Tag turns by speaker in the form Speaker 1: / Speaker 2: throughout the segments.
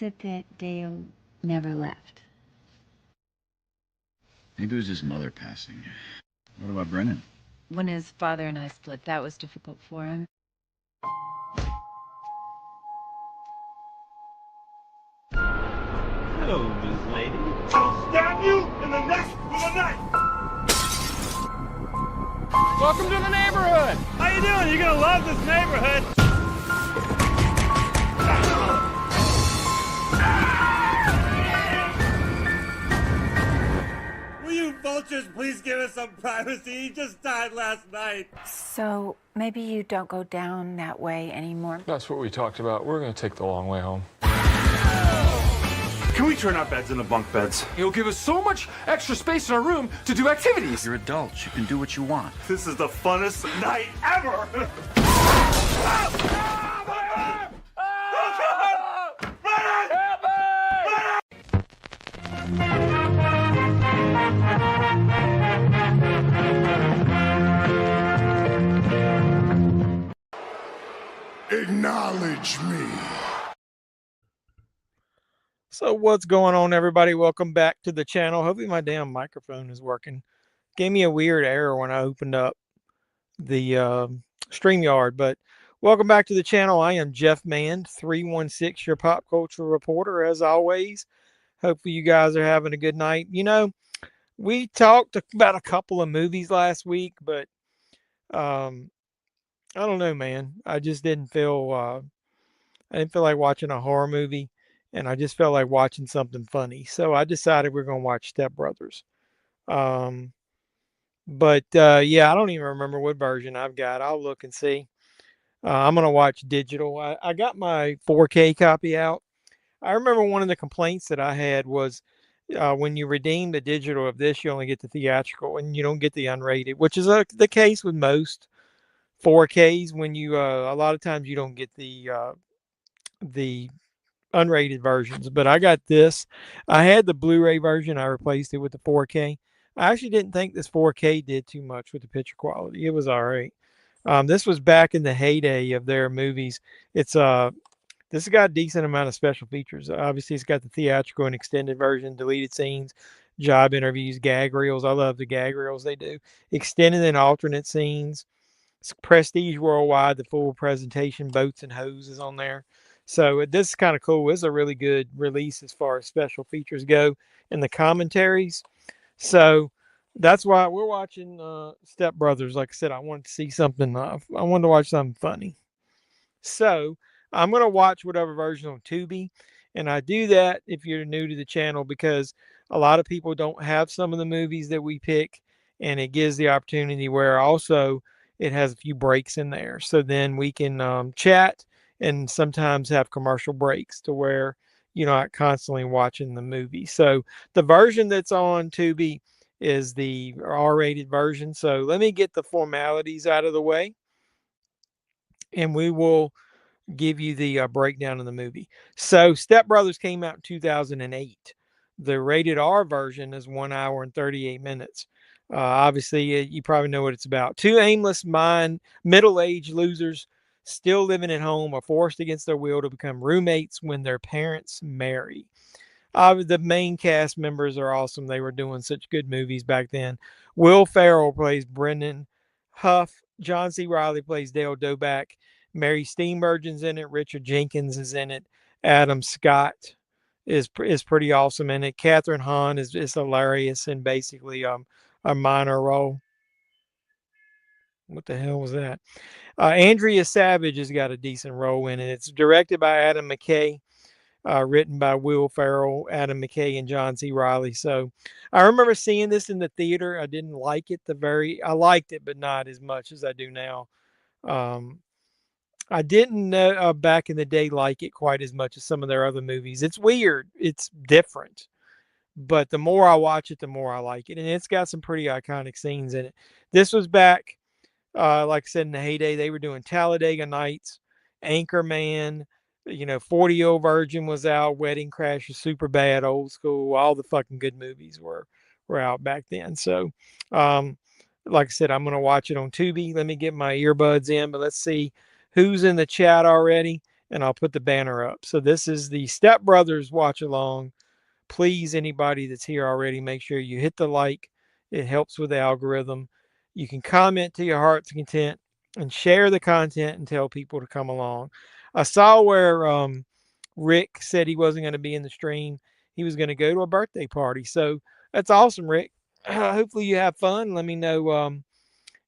Speaker 1: it that Dale never left?
Speaker 2: Maybe it was his mother passing. What about Brennan?
Speaker 1: When his father and I split, that was difficult for him.
Speaker 3: Hello, Miss Lady. I'll stab you in the neck with a knife!
Speaker 4: Welcome to the neighborhood!
Speaker 3: How you doing? You're gonna love this neighborhood! Will you vultures please give us some privacy? He just died last night.
Speaker 5: So maybe you don't go down that way anymore.
Speaker 4: That's what we talked about. We're gonna take the long way home.
Speaker 3: Can we turn our beds into bunk beds?
Speaker 4: It'll give us so much extra space in our room to do activities.
Speaker 2: You're adults. You can do what you want.
Speaker 3: This is the funnest night ever!
Speaker 6: Acknowledge me.
Speaker 7: So what's going on, everybody? Welcome back to the channel. Hopefully my damn microphone is working. Gave me a weird error when I opened up the StreamYard, but welcome back to the channel. I am Jeffman316, your pop culture reporter, as always. Hopefully you guys are having a good night. You know, we talked about a couple of movies last week, but I don't know, man. I just didn't feel I didn't feel like watching a horror movie. And I just felt like watching something funny. So I decided we're going to watch Step Brothers. Yeah, I don't even remember what version I've got. I'll look and see. I'm going to watch digital. I got my 4K copy out. I remember one of the complaints that I had was when you redeem the digital of this, you only get the theatrical and you don't get the unrated, which is the case with most 4Ks. When you, a lot of times you don't get the unrated versions, but I got this. I had the Blu-ray version. I replaced it with the 4K. I actually didn't think this 4K did too much with the picture quality. It was all right. This was back in the heyday of their movies. It's this has got a decent amount of special features. Obviously, it's got the theatrical and extended version, deleted scenes, job interviews, gag reels. I love the gag reels they do. Extended and alternate scenes. It's Prestige Worldwide, the full presentation, boats and hoses on there. So this is kind of cool. It's a really good release as far as special features go and the commentaries. So that's why we're watching Step Brothers. Like I said, I wanted to see something. I wanted to watch something funny. So I'm going to watch whatever version on Tubi. And I do that if you're new to the channel because a lot of people don't have some of the movies that we pick. And it gives the opportunity where also it has a few breaks in there. So then we can chat and sometimes have commercial breaks to where you're not constantly watching the movie. So the version that's on Tubi is the R-rated version. So let me get the formalities out of the way and we will give you the breakdown of the movie. So Step Brothers came out in 2008. The rated R version is 1 hour and 38 minutes. Obviously, you probably know what it's about. Two aimless middle-aged losers still living at home are forced against their will to become roommates when their parents marry. The main cast members are awesome. They were doing such good movies back then. Will Ferrell plays Brendan Huff. John C. Reilly plays Dale Doback. Mary Steenburgen's in it. Richard Jenkins is in it. Adam Scott is pretty awesome in it. Catherine Hahn is hilarious in basically a minor role. What the hell was that? Andrea Savage has got a decent role in it. It's directed by Adam McKay, written by Will Ferrell, Adam McKay, and John C. Reilly. So I remember seeing this in the theater. I didn't like it. I liked it, but not as much as I do now. I didn't back in the day like it quite as much as some of their other movies. It's weird. It's different. But the more I watch it, the more I like it. And it's got some pretty iconic scenes in it. This was back, like I said, in the heyday. They were doing Talladega Nights, Anchorman, 40-Year-Old Virgin was out, Wedding Crashers, Superbad, Old School. All the fucking good movies were out back then. So, like I said, I'm going to watch it on Tubi. Let me get my earbuds in, but let's see who's in the chat already. and I'll put the banner up. So this is the Step Brothers watch along. Please, anybody that's here already, make sure you hit the like. It helps with the algorithm. You can comment to your heart's content and share the content and tell people to come along. I saw where Rick said he wasn't going to be in the stream. He was going to go to a birthday party. So that's awesome, Rick. Hopefully you have fun. Let me know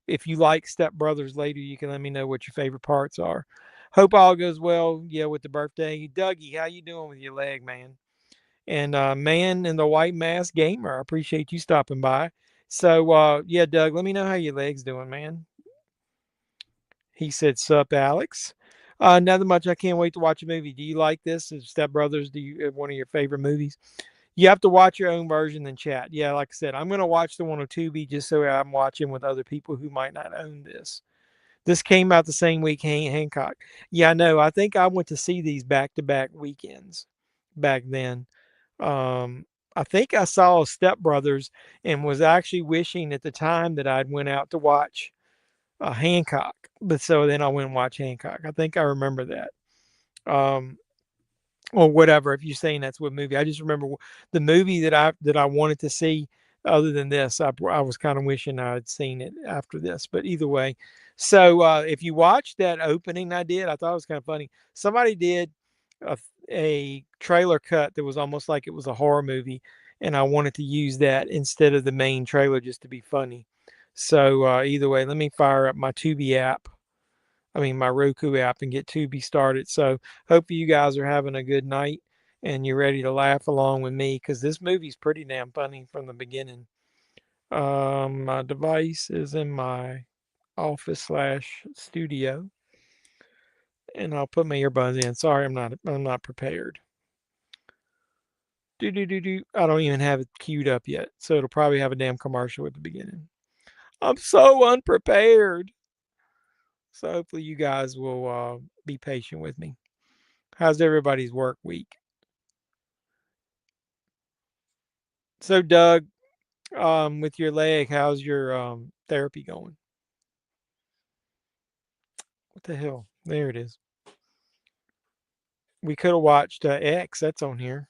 Speaker 7: if you like Step Brothers later. You can let me know what your favorite parts are. Hope all goes well. Yeah, with the birthday. Dougie, how you doing with your leg, man? And Man in the White Mask Gamer, I appreciate you stopping by. So yeah, Doug, let me know how your leg's doing, man. He said, "Sup, Alex." Nothing much. I can't wait to watch a movie. Do you like this? Is Step Brothers one of your favorite movies? You have to watch your own version and chat. Yeah, like I said, I'm gonna watch the one on Tubi just so I'm watching with other people who might not own this. This came out the same week Hancock. Yeah, I know. I think I went to see these back-to-back weekends back then. I think I saw Step Brothers and was actually wishing at the time that I'd went out to watch Hancock. But so then I went and watched Hancock. I think I remember that. Um, or whatever. If you're saying that's what movie, I just remember the movie that I wanted to see. Other than this, I was kind of wishing I had seen it after this. But either way, so if you watched that opening I did, I thought it was kind of funny. Somebody did a, a trailer cut that was almost like it was a horror movie, and I wanted to use that instead of the main trailer just to be funny. So either way, let me fire up my Tubi app. I mean, my Roku app and get Tubi started. So hope you guys are having a good night and you're ready to laugh along with me because this movie's pretty damn funny from the beginning. My device is in my office/studio, and I'll put my earbuds in. Sorry, I'm not prepared. Do do do do. I don't even have it queued up yet, so it'll probably have a damn commercial at the beginning. I'm so unprepared. So hopefully you guys will be patient with me. How's everybody's work week? So Doug, with your leg, how's your therapy going? What the hell? There it is. We could have watched X. That's on here.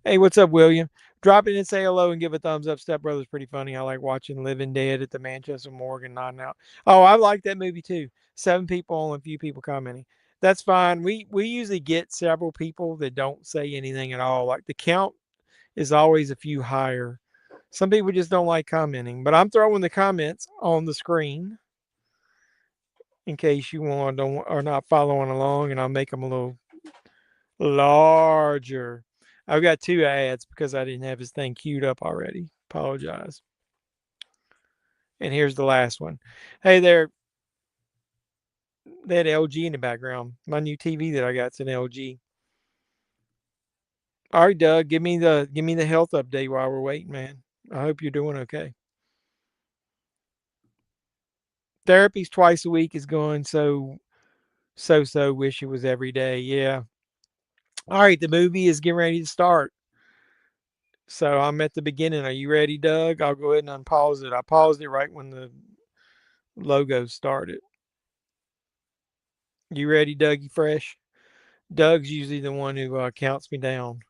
Speaker 7: Hey, what's up, William? Drop it and say hello and give a thumbs up. Step Brothers pretty funny. I like watching Living Dead at the Manchester Morgue and nodding out. Oh, I like that movie too. 7 people, only a few people commenting. That's fine. We usually get several people that don't say anything at all. Like the count is always a few higher. Some people just don't like commenting, but I'm throwing the comments on the screen in case you want don't are not following along, and I'll make them a little larger. I've got 2 ads because I didn't have his thing queued up already. Apologize. And here's the last one. Hey there. They had LG in the background. My new TV that I got's an LG. All right, Doug, give me the health update while we're waiting, man. I hope you're doing okay. Therapy's twice a week is going so. Wish it was every day. Yeah. All right, the movie is getting ready to start. So I'm at the beginning. Are you ready, Doug? I'll go ahead and unpause it. I paused it right when the logo started. You ready, Dougie Fresh? Doug's usually the one who counts me down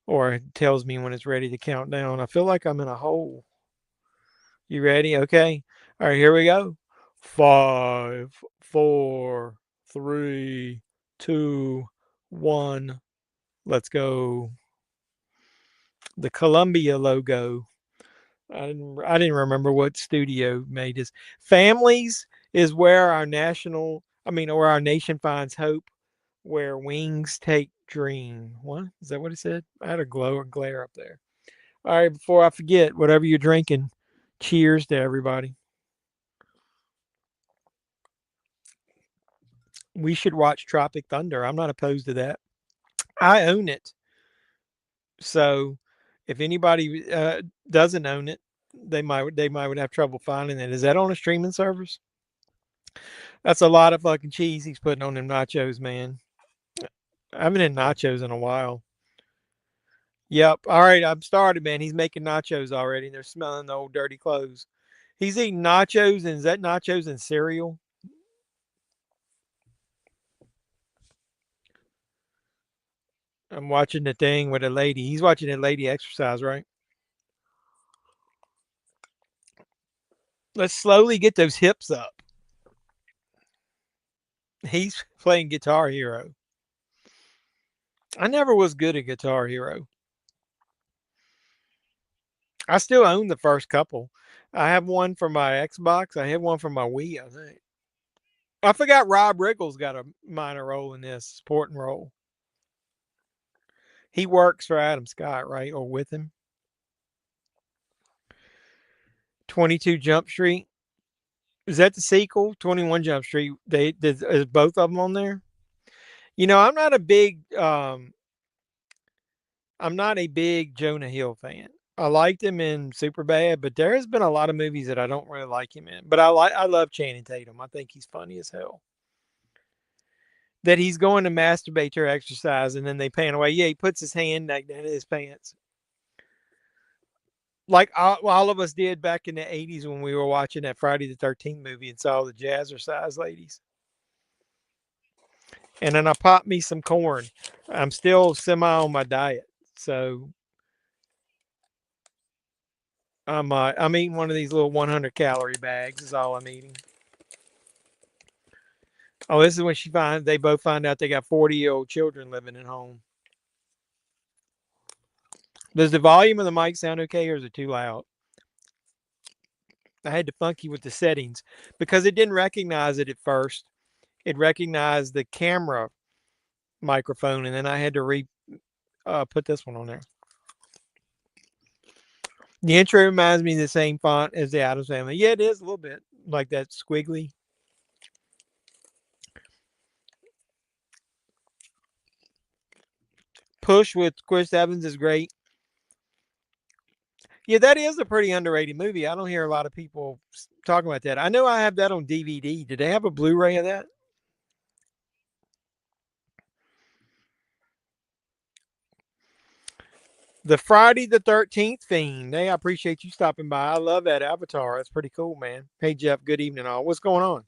Speaker 7: or tells me when it's ready to count down. I feel like I'm in a hole. You ready? Okay. All right, here we go. 5, 4, 3, 2, 1. Let's go. The Columbia logo. I didn't remember what studio made this. Families is where where our nation finds hope, where wings take dream. What is that? What it said? I had a glare up there. All right, before I forget, whatever you're drinking, cheers to everybody. We should watch Tropic Thunder. I'm not opposed to that. I own it. So if anybody doesn't own it, they might would have trouble finding it. Is that on a streaming service? That's a lot of fucking cheese he's putting on them nachos, man. I haven't had nachos in a while. Yep. All right, I'm started, man. He's making nachos already. They're smelling the old dirty clothes. He's eating nachos, and is that nachos and cereal? I'm watching the thing with a lady. He's watching a lady exercise, right? Let's slowly get those hips up. He's playing Guitar Hero. I never was good at Guitar Hero. I still own the first couple. I have one for my Xbox. I have one for my Wii, I think. I forgot Rob Riggles got a minor role in this, supporting role. He works for Adam Scott, right? Or with him. 22 Jump Street. Is that the sequel? 21 Jump Street. Is both of them on there? You know, I'm not a big Jonah Hill fan. I liked him in Superbad, but there has been a lot of movies that I don't really like him in. But I love Channing Tatum. I think he's funny as hell. That he's going to masturbate or exercise, and then they pan away. Yeah, he puts his hand like that in his pants, like all of us did back in the '80s when we were watching that Friday the 13th movie and saw the jazzercise ladies. And then I popped me some corn. I'm still semi on my diet, so I'm eating one of these little 100 calorie bags. Is all I'm eating. Oh, this is when they both find out they got 40-year-old children living at home. Does the volume of the mic sound okay, or is it too loud? I had to funky with the settings because it didn't recognize it at first. It recognized the camera microphone, and then I had to put this one on there. The intro reminds me of the same font as the Addams Family. Yeah, it is a little bit like that squiggly. Push with Chris Evans is great. Yeah, that is a pretty underrated movie. I don't hear a lot of people talking about that. I know I have that on DVD. Did they have a Blu-ray of that? The Friday the 13th Fiend. Hey, I appreciate you stopping by. I love that avatar. That's pretty cool, man. Hey, Jeff, good evening all. What's going on?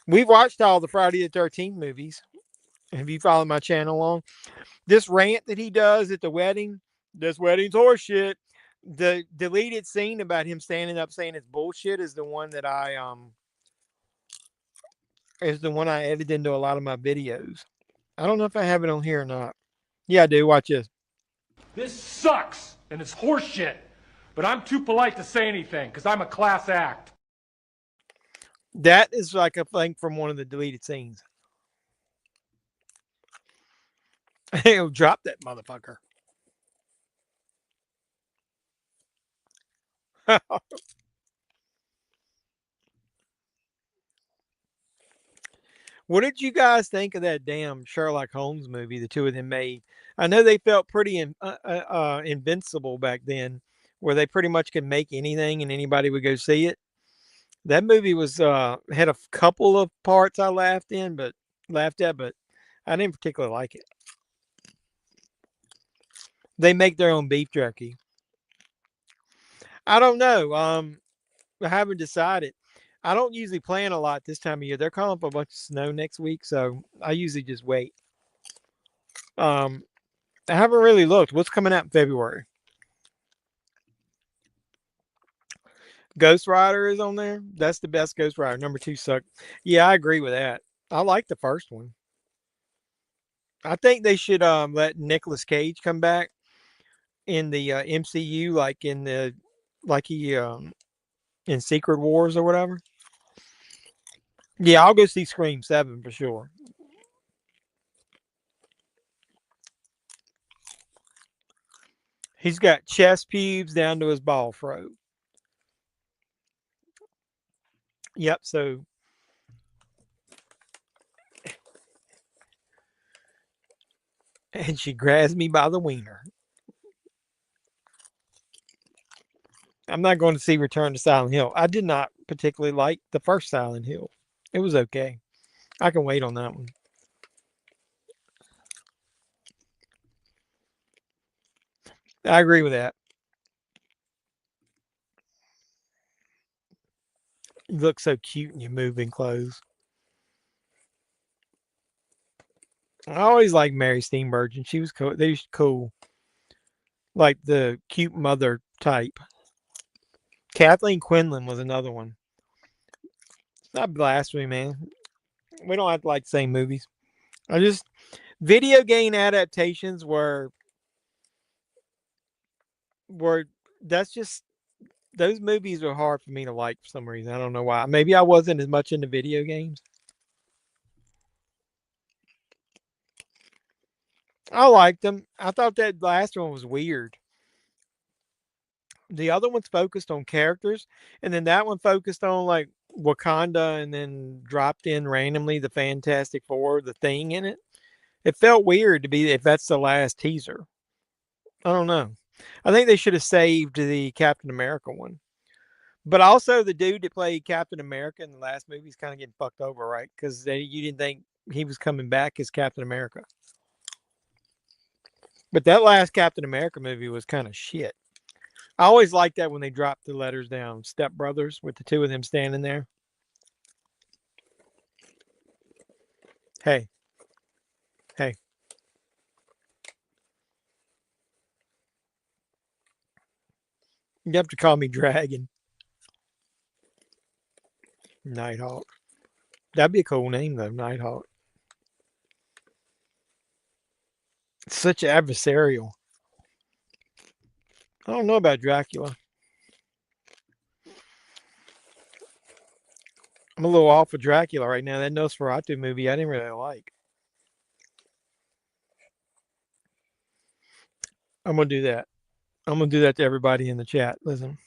Speaker 7: We've watched all the Friday the 13th movies. Have you followed my channel along? This rant that he does at the wedding, this wedding's horseshit. The deleted scene about him standing up saying it's bullshit is the one that I edited into a lot of my videos. I don't know if I have it on here or not. Yeah, I do. Watch this.
Speaker 4: This sucks, and it's horseshit. But I'm too polite to say anything, because I'm a class act.
Speaker 7: That is like a thing from one of the deleted scenes. He'll drop that motherfucker. What did you guys think of that damn Sherlock Holmes movie the two of them made? I know they felt pretty invincible back then, where they pretty much could make anything and anybody would go see it. That movie was had a couple of parts I laughed at, but I didn't particularly like it. They make their own beef jerky. I don't know. I haven't decided. I don't usually plan a lot this time of year. They're calling for a bunch of snow next week, so I usually just wait. I haven't really looked. What's coming out in February? Ghost Rider is on there. That's the best Ghost Rider. Number 2 sucked. Yeah, I agree with that. I like the first one. I think they should let Nicolas Cage come back in the MCU, like he in Secret Wars or whatever. Yeah, I'll go see Scream 7 for sure. He's got chest pubes down to his ball throat. Yep, so and she grabs me by the wiener. I'm not going to see Return to Silent Hill. I did not particularly like the first Silent Hill. It was okay. I can wait on that one. I agree with that. You look so cute in your moving clothes. I always liked Mary Steenburgen. She was cool. They was cool. Like the cute mother type. Kathleen Quinlan was another one. Not blasphemy, man. We don't have to like the same movies. I just video game adaptations were that's just those movies are hard for me to like for some reason. I don't know why. Maybe I wasn't as much into video games. I liked them. I thought that last one was weird. The other one's focused on characters, and then that one focused on like Wakanda, and then dropped in randomly the Fantastic Four, the Thing in it. It felt weird to be if that's the last teaser. I don't know. I think they should have saved the Captain America one. But also the dude that played Captain America in the last movie is kind of getting fucked over, right? Because you didn't think he was coming back as Captain America. But that last Captain America movie was kind of shit. I always liked that when they dropped the letters down, Step Brothers, with the two of them standing there. Hey, hey. You have to call me Dragon. Nighthawk. That'd be a cool name, though, Nighthawk. It's such adversarial. I don't know about Dracula. I'm a little off of Dracula right now. That Nosferatu movie I didn't really like. I'm gonna do that. I'm gonna do that to everybody in the chat. Listen.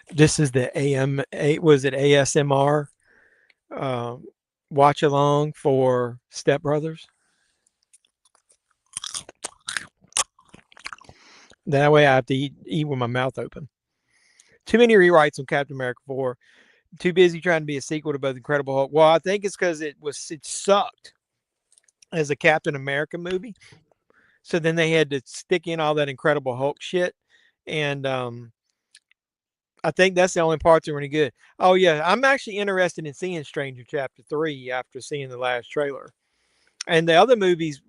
Speaker 7: This is the was it ASMR watch along for Step Brothers. That way I have to eat with my mouth open. Too many rewrites on Captain America 4. Too busy trying to be a sequel to both Incredible Hulk. Well, I think it's because it sucked as a Captain America movie. So then they had to stick in all that Incredible Hulk shit. And I think that's the only parts that are any good. Oh, yeah. I'm actually interested in seeing Stranger Chapter 3 after seeing the last trailer. And the other movies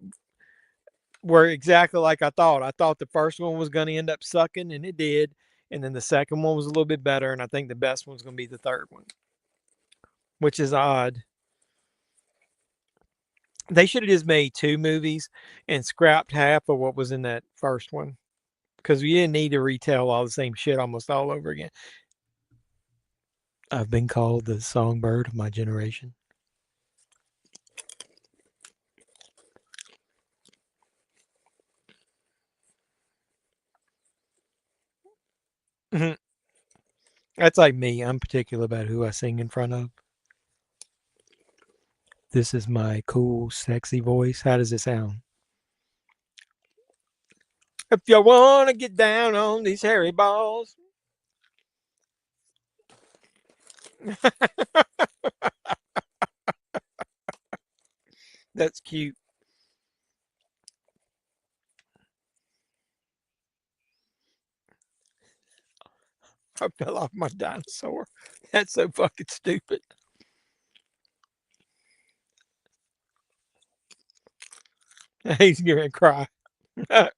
Speaker 7: were exactly like I thought. I thought the first one was going to end up sucking, and it did. And then the second one was a little bit better. And I think the best one's going to be the third one, which is odd. They should have just made 2 movies and scrapped half of what was in that first one, because we didn't need to retell all the same shit almost all over again. I've been called the songbird of my generation. That's like me. I'm particular about who I sing in front of. This is my cool, sexy voice. How does it sound? If you want to get down on these hairy balls. That's cute. I fell off my dinosaur. That's so fucking stupid. He's gonna cry. I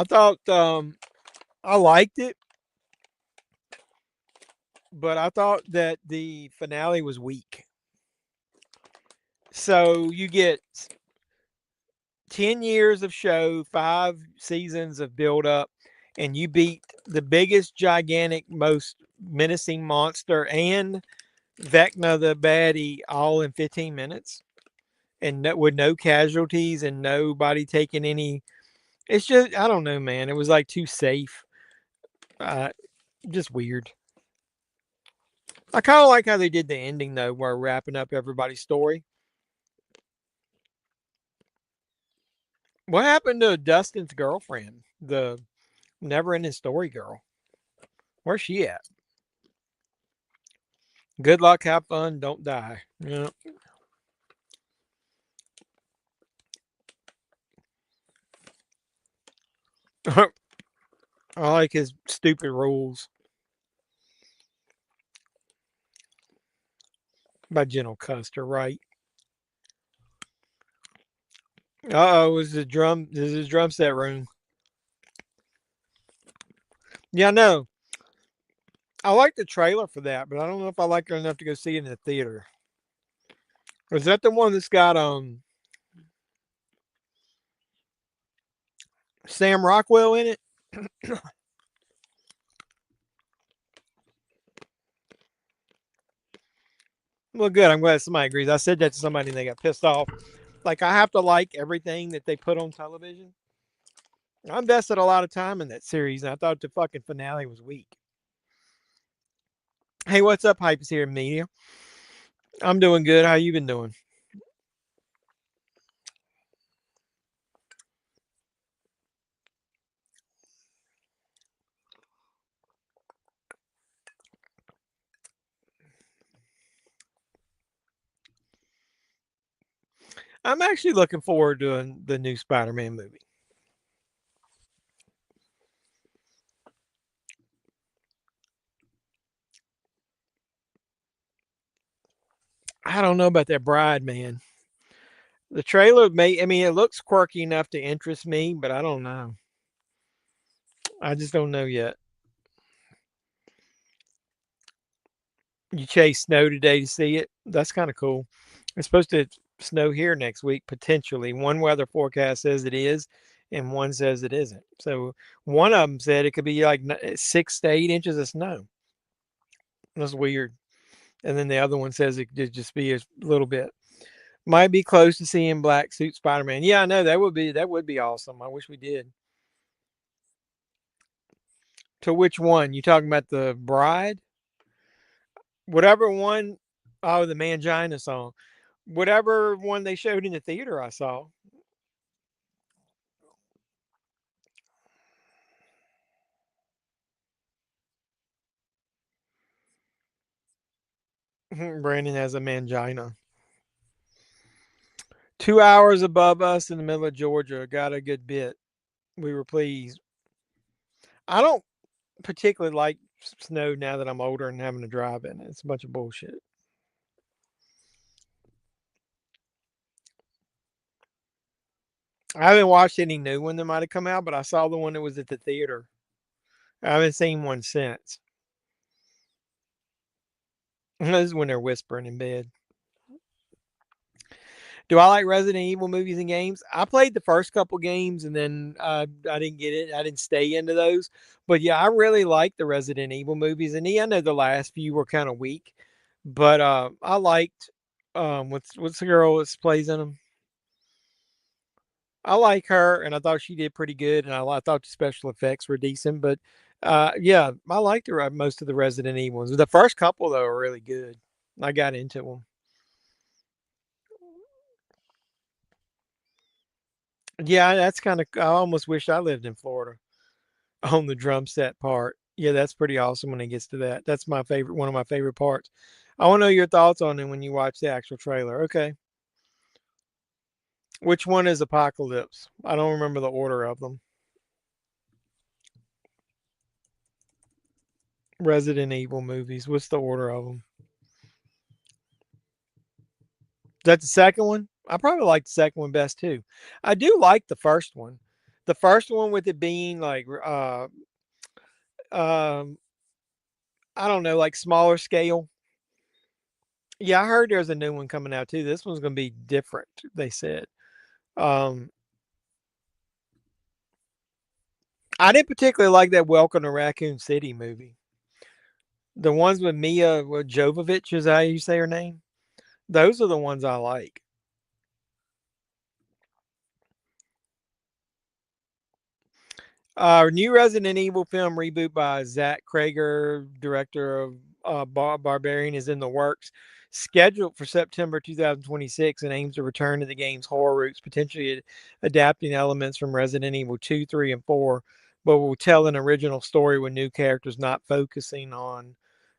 Speaker 7: thought I liked it, but I thought that the finale was weak. So you get 10 years of show, 5 seasons of build up, and you beat the biggest, gigantic, most menacing monster and Vecna the baddie all in 15 minutes, and with no casualties and nobody taking any. It's just, I don't know, man. It was like too safe. Just weird. I kind of like how they did the ending, though, where wrapping up everybody's story. What happened to Dustin's girlfriend, the never ending story girl? Where's she at? Good luck, have fun, don't die. Yeah. I like his stupid rules. By General Custer, right? Uh oh, is the drum? This is his drum set room. Yeah, I know. I like the trailer for that, but I don't know if I like it enough to go see it in the theater. Is that the one that's got Sam Rockwell in it? Well, good. I'm glad somebody agrees. I said that to somebody and they got pissed off. Like I have to like everything that they put on television. I invested a lot of time in that series, and I thought the fucking finale was weak. Hey, what's up, Hype is here in media? I'm doing good. How you been doing? I'm actually looking forward to the new Spider-Man movie. I don't know about that bride, man. The trailer may, I mean, it looks quirky enough to interest me, but I don't know. I just don't know yet. You chase snow today to see it. That's kind of cool. It's supposed to snow here next week, potentially. One weather forecast says it is, and one says it isn't. So one of them said it could be like 6 to 8 inches of snow. That's weird. And then the other one says it could just be a little bit. Might be close to seeing Black Suit Spider-Man. Yeah, I know that would be awesome. I wish we did. To which one? You talking about the Bride? Whatever one, oh, the Mangina song. Whatever one they showed in the theater, I saw. Brandon has a mangina. 2 hours above us in the middle of Georgia. Got a good bit. We were pleased. I don't particularly like snow now that I'm older and having to drive in it. It's a bunch of bullshit. I haven't watched any new one that might have come out, but I saw the one that was at the theater. I haven't seen one since. This is when they're whispering in bed. Do I like Resident Evil movies and games? I played the first couple games and then I didn't get it. I didn't stay into those. But yeah, I really like the Resident Evil movies. And yeah, I know the last few were kind of weak, but I liked what's the girl that plays in them? I like her, and I thought she did pretty good, and I thought the special effects were decent. But yeah, I liked most of the Resident Evil ones. The first couple though are really good. I got into them. Yeah, that's kind of. I almost wish I lived in Florida on the drum set part. Yeah, that's pretty awesome when it gets to that. That's my favorite. One of my favorite parts. I want to know your thoughts on it when you watch the actual trailer. Okay, which one is Apocalypse? I don't remember the order of them. Resident Evil movies. What's the order of them? Is that the second one? I probably like the second one best too. I do like the first one. The first one with it being like um I don't know, like smaller scale. Yeah, I heard there's a new one coming out too. This one's going to be different, they said. Um I didn't particularly like that Welcome to Raccoon City movie. The ones with Mia Jovovich, is that how you say her name? Those are the ones I like. New Resident Evil film reboot by Zach Krager, director of Barbarian, is in the works. Scheduled for September 2026 and aims to return to the game's horror roots, potentially adapting elements from Resident Evil 2, 3, and 4, but will tell an original story with new characters, not focusing on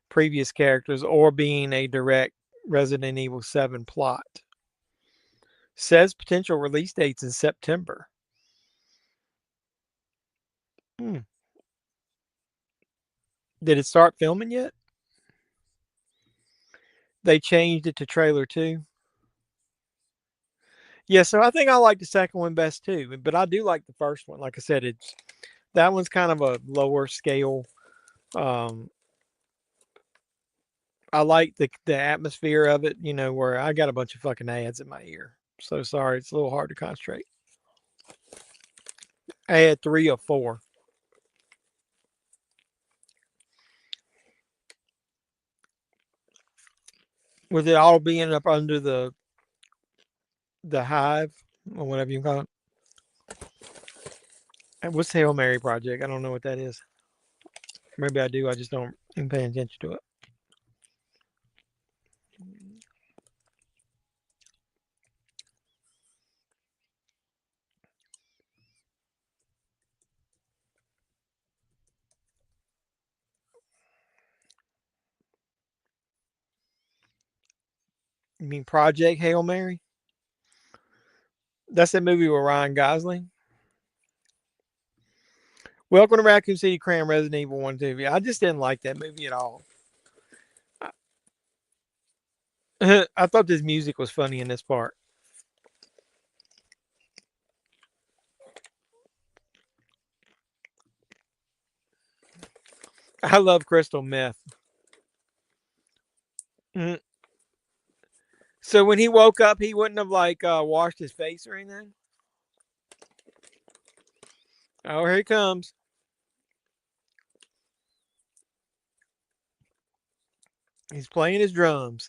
Speaker 7: previous characters or being a direct Resident Evil 7 plot. Says potential release dates in September. Hmm. Did it start filming yet? They changed it to trailer 2. Yeah, so I think I like the second one best too, but I do like the first one. Like I said, it's that one's kind of a lower scale. Um, I like the atmosphere of it, where I got a bunch of fucking ads in my ear. So sorry, it's a little hard to concentrate. I had 3 or 4. With it all being up under the hive or whatever you call it. What's the Hail Mary project? I don't know what that is. Maybe I do. I just don't even pay attention to it. You mean Project Hail Mary? That's that movie with Ryan Gosling. Welcome to Raccoon City Crime Resident Evil 1 2. I just didn't like that movie at all. I thought this music was funny in this part. I love crystal meth. Mhm. So when he woke up, he wouldn't have washed his face or anything. Oh, here he comes. He's playing his drums.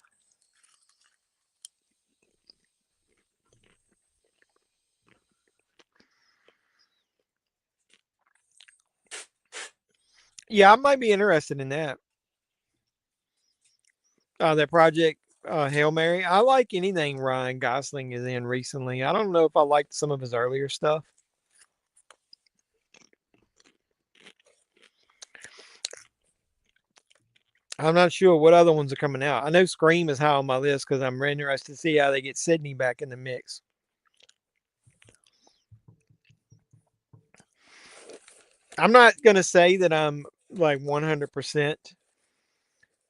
Speaker 7: Yeah, I might be interested in that. That project, Hail Mary. I like anything Ryan Gosling is in recently. I don't know if I liked some of his earlier stuff. I'm not sure what other ones are coming out. I know Scream is high on my list because I'm really interested to see how they get Sydney back in the mix. I'm not going to say that I'm like 100%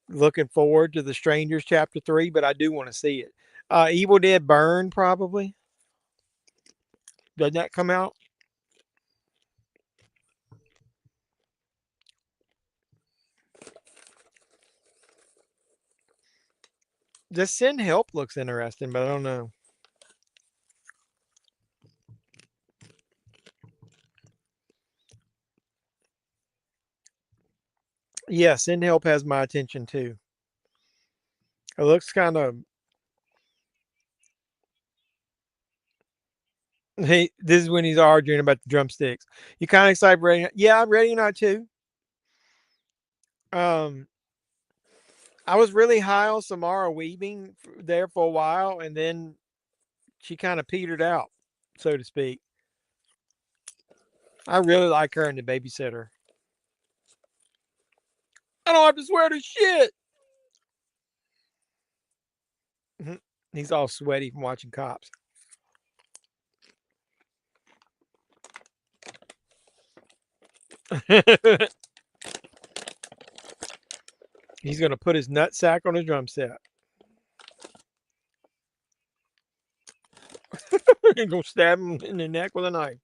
Speaker 7: looking forward to The Strangers Chapter 3, but I do want to see it. Evil Dead Burn, probably. Doesn't that come out? Just Send Help looks interesting, but I don't know. Yeah, Send Help has my attention too. It looks kind of. Hey, this is when he's arguing about the drumsticks. You kind of excited, ready? Yeah, I'm ready or not too. Um, I was really high on Samara Weaving there for a while, and then she kind of petered out, so to speak. I really like her in The Babysitter. I don't have to swear to shit. He's all sweaty from watching Cops. He's gonna put his nut sack on his drum set. He's gonna stab him in the neck with a knife.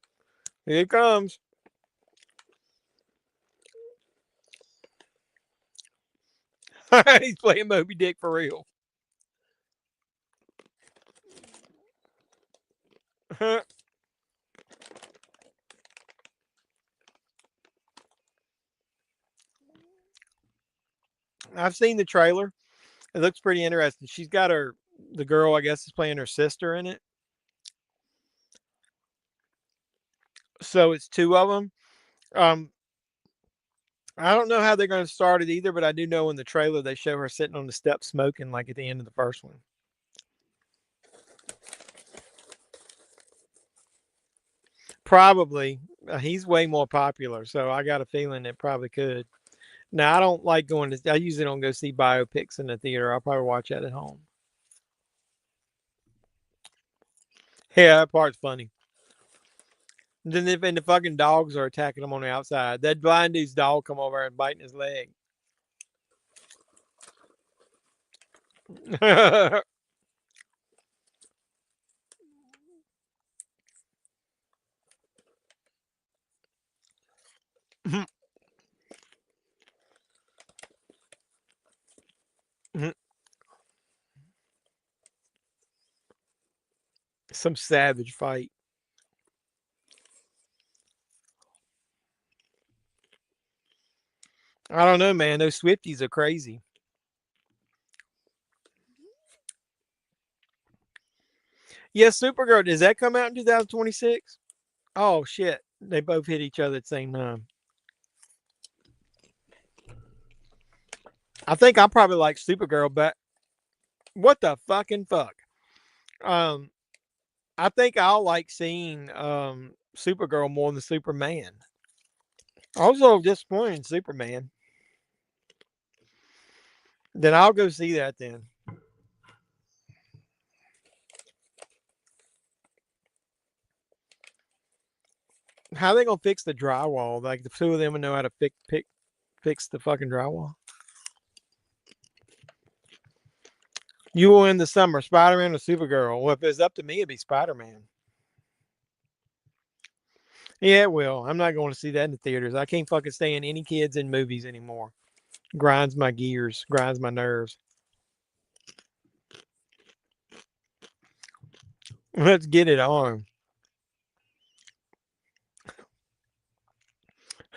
Speaker 7: Here it comes. He's playing Moby Dick for real. I've seen the trailer. It looks pretty interesting. She's got the girl, I guess, is playing her sister in it. So it's 2 of them. Um, I don't know how they're going to start it either, but I do know in the trailer they show her sitting on the step smoking like at the end of the first one. Probably. He's way more popular, so I got a feeling it probably could. Now, I don't like going to, I usually don't go see biopics in the theater. I'll probably watch that at home. Yeah, that part's funny. Then if and the fucking dogs are attacking him on the outside, that blind dude's dog come over and biting his leg. Some savage fight. I don't know, man. Those Swifties are crazy. Yeah, Supergirl. Does that come out in 2026? Oh shit! They both hit each other at the same time. I think I probably like Supergirl, but what the fucking fuck? Um, I think I'll like seeing Supergirl more than Superman. Also disappointed in Superman. Then I'll go see that then. How are they gonna fix the drywall? Like the two of them would know how to fix the fucking drywall. You will in the summer, Spider-Man or Supergirl? Well, if it's up to me, it'd be Spider-Man. Yeah, it will. I'm not going to see that in the theaters. I can't fucking stand any kids in movies anymore. Grinds my gears, grinds my nerves. Let's get it on.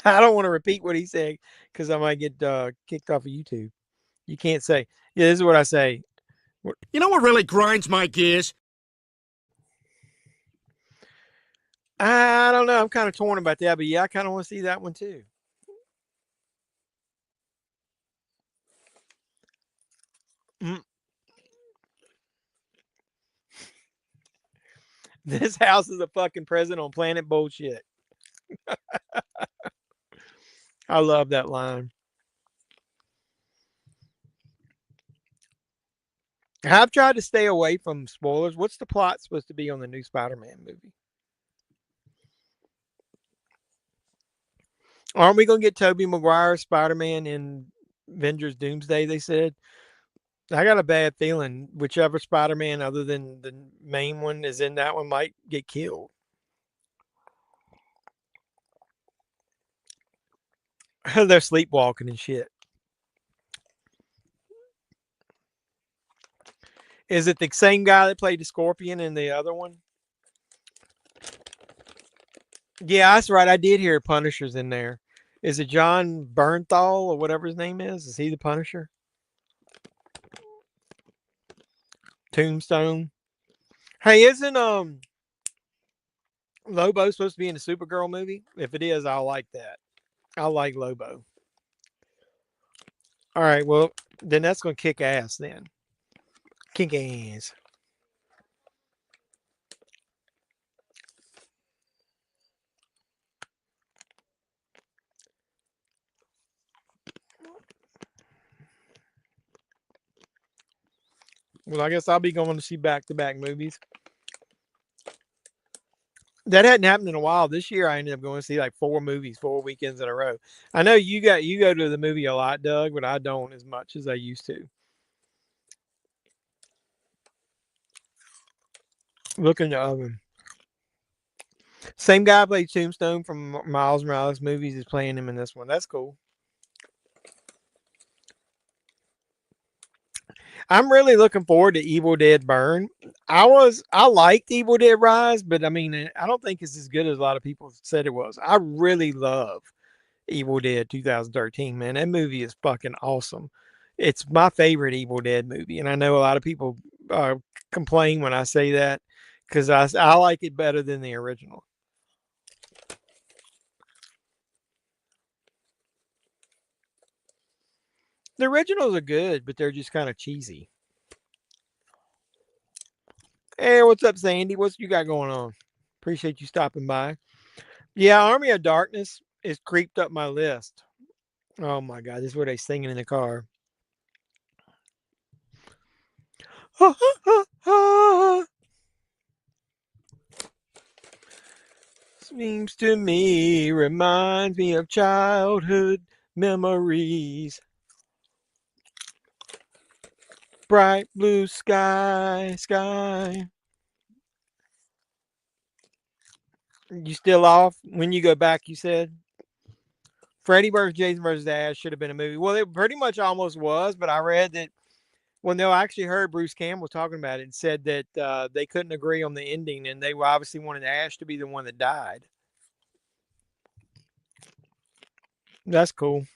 Speaker 7: I don't want to repeat what he said because I might get kicked off of YouTube. You can't say, yeah, this is what I say.
Speaker 3: You know what really grinds my gears?
Speaker 7: I don't know. I'm kind of torn about that, but yeah, I kind of want to see that one too. Mm. This house is a fucking president on planet bullshit. I love that line. I've tried to stay away from spoilers. What's the plot supposed to be on the new Spider-Man movie? Aren't we gonna get Tobey Maguire Spider-Man in Avengers Doomsday? They said. I got a bad feeling whichever Spider-Man other than the main one is in that one might get killed. They're sleepwalking and shit. Is it the same guy that played the Scorpion in the other one? Yeah, that's right. I did hear Punisher's in there. Is it John Bernthal or whatever his name is? Is he the Punisher? Tombstone. Hey, isn't Lobo supposed to be in the Supergirl movie? If it is, I'll like that. I like Lobo. All right, well, then that's gonna kick ass then. Kick ass. Well, I guess I'll be going to see back-to-back movies. That hadn't happened in a while. This year, I ended up going to see like 4 movies, 4 weekends in a row. I know you go to the movie a lot, Doug, but I don't as much as I used to. Look in the oven. Same guy played Tombstone from Miles Morales movies is playing him in this one. That's cool. I'm really looking forward to Evil Dead Burn. I liked Evil Dead Rise, but I mean, I don't think it's as good as a lot of people said it was. I really love Evil Dead 2013, man. That movie is fucking awesome. It's my favorite Evil Dead movie, and I know a lot of people complain when I say that because I like it better than the original. The originals are good, but they're just kind of cheesy. Hey, what's up, Sandy? What's you got going on? Appreciate you stopping by. Yeah, Army of Darkness is creeped up my list. Oh my god, this is where they singing in the car. Seems to me, reminds me of childhood memories. Bright blue sky. You still off? When you go back, you said? Freddy vs. Jason vs. Ash should have been a movie. Well, it pretty much almost was, but I read that. Well, no, I actually heard Bruce Campbell talking about it and said that they couldn't agree on the ending, and they obviously wanted Ash to be the one that died. That's cool.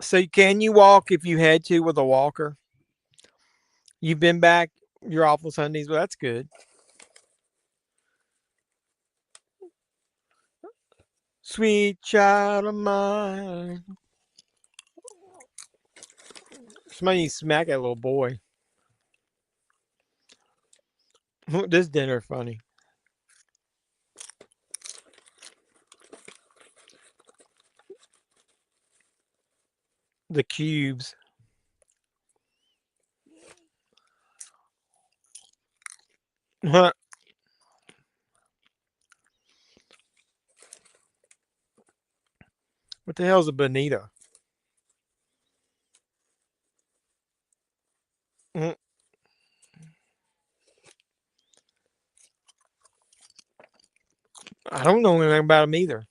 Speaker 7: So, can you walk if you had to with a walker? You've been back your awful Sundays. Well, that's good. Sweet child of mine. Somebody needs to smack that little boy. This dinner funny. The cubes. What the hell's a bonita? I don't know anything about them either.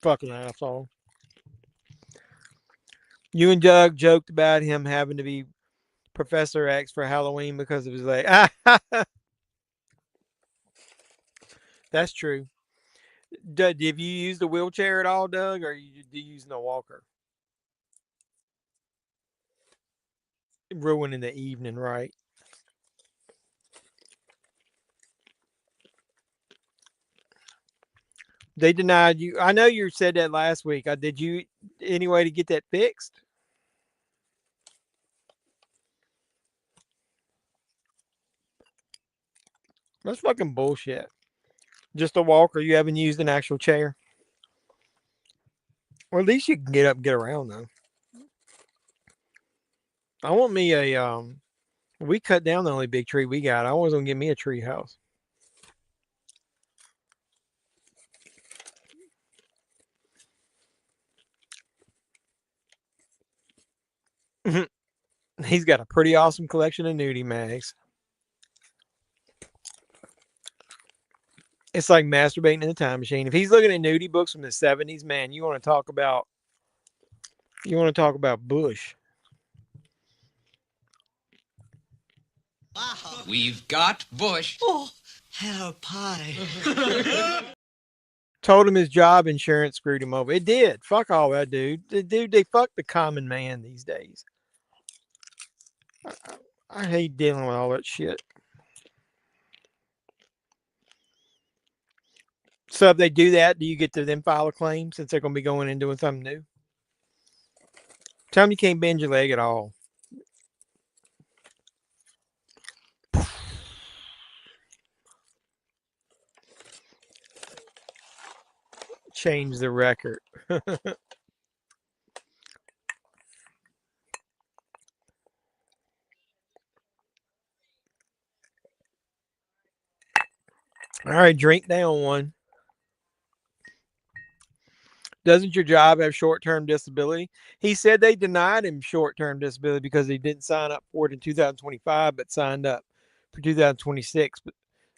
Speaker 7: Fucking asshole. You and Doug joked about him having to be Professor X for Halloween because of his leg. That's true. Doug, have you used a wheelchair at all, Doug, or do you using a walker? Ruining the evening, right? They denied you. I know you said that last week. Did you any way to get that fixed? That's fucking bullshit. Just a walker. You haven't used an actual chair. Or at least you can get up and get around though. I want me a we cut down the only big tree we got. I was gonna get me a tree house. He's got a pretty awesome collection of nudie mags. It's like masturbating in the time machine. If he's looking at nudie books from the 70s, man, you want to talk about Bush.
Speaker 6: Wow. We've got Bush. Oh, hello, pie.
Speaker 7: Told him his job insurance screwed him over. It did. Fuck all that, dude. They fuck the common man these days. I hate dealing with all that shit. So if they do that, do you get to then file a claim since they're going to be going and doing something new? Tell them you can't bend your leg at all. Change the record. All right, drink down one. Doesn't your job have short-term disability? He said they denied him short-term disability because he didn't sign up for it in 2025, but signed up for 2026. But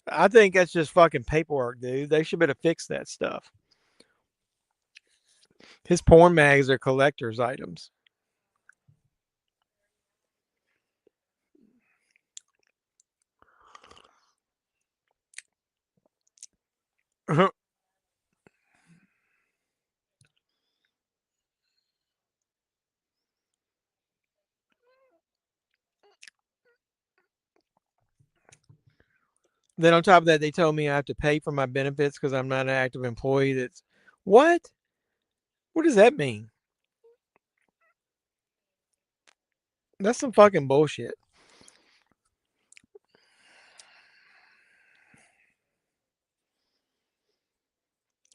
Speaker 7: I think that's just fucking paperwork, dude. They should better fix that stuff. His porn mags are collector's items. Then on top of that, they told me I have to pay for my benefits because I'm not an active employee. That's what? What does that mean? That's some fucking bullshit.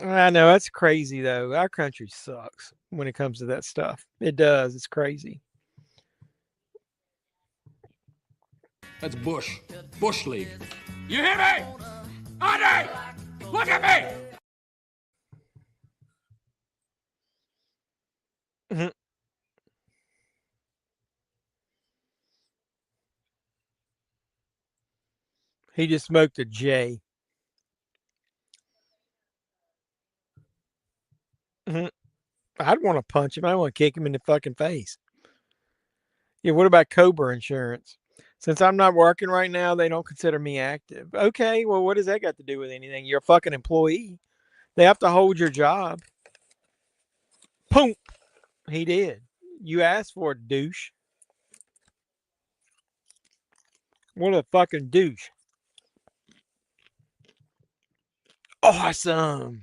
Speaker 7: I know that's crazy though. Our country sucks when it comes to that stuff. It does. It's crazy.
Speaker 4: That's Bush. Bush League. You hear me? Andre! Look at me!
Speaker 7: Mhm. He just smoked a J. Mhm. I'd want to punch him. I want to kick him in the fucking face. Yeah, what about Cobra insurance? Since I'm not working right now, they don't consider me active. Okay, well, what does that got to do with anything? You're a fucking employee. They have to hold your job. Boom. He did. You asked for it, douche. What a fucking douche. Awesome.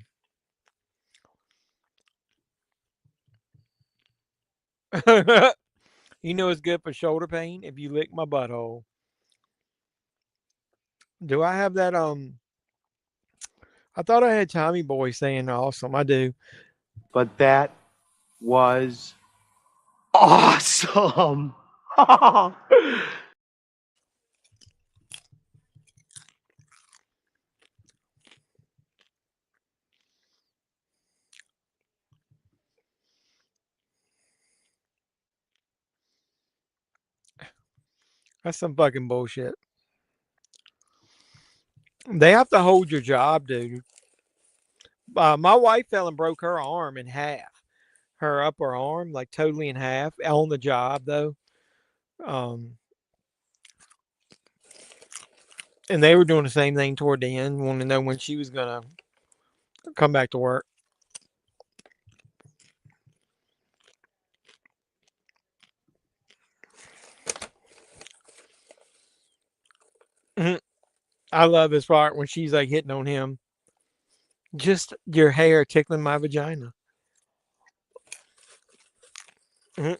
Speaker 7: You know it's good for shoulder pain if you lick my butthole. Do I have that? I thought I had Tommy Boy saying awesome. I do.
Speaker 8: But that was awesome.
Speaker 7: That's some fucking bullshit. They have to hold your job, dude. My wife fell and broke her arm in half. Her upper arm, like totally in half, on the job though. Um, and they were doing the same thing toward the end, wanting to know when she was gonna come back to work. Mhm. I love this part when she's like hitting on him. Just your hair tickling my vagina. Mhm.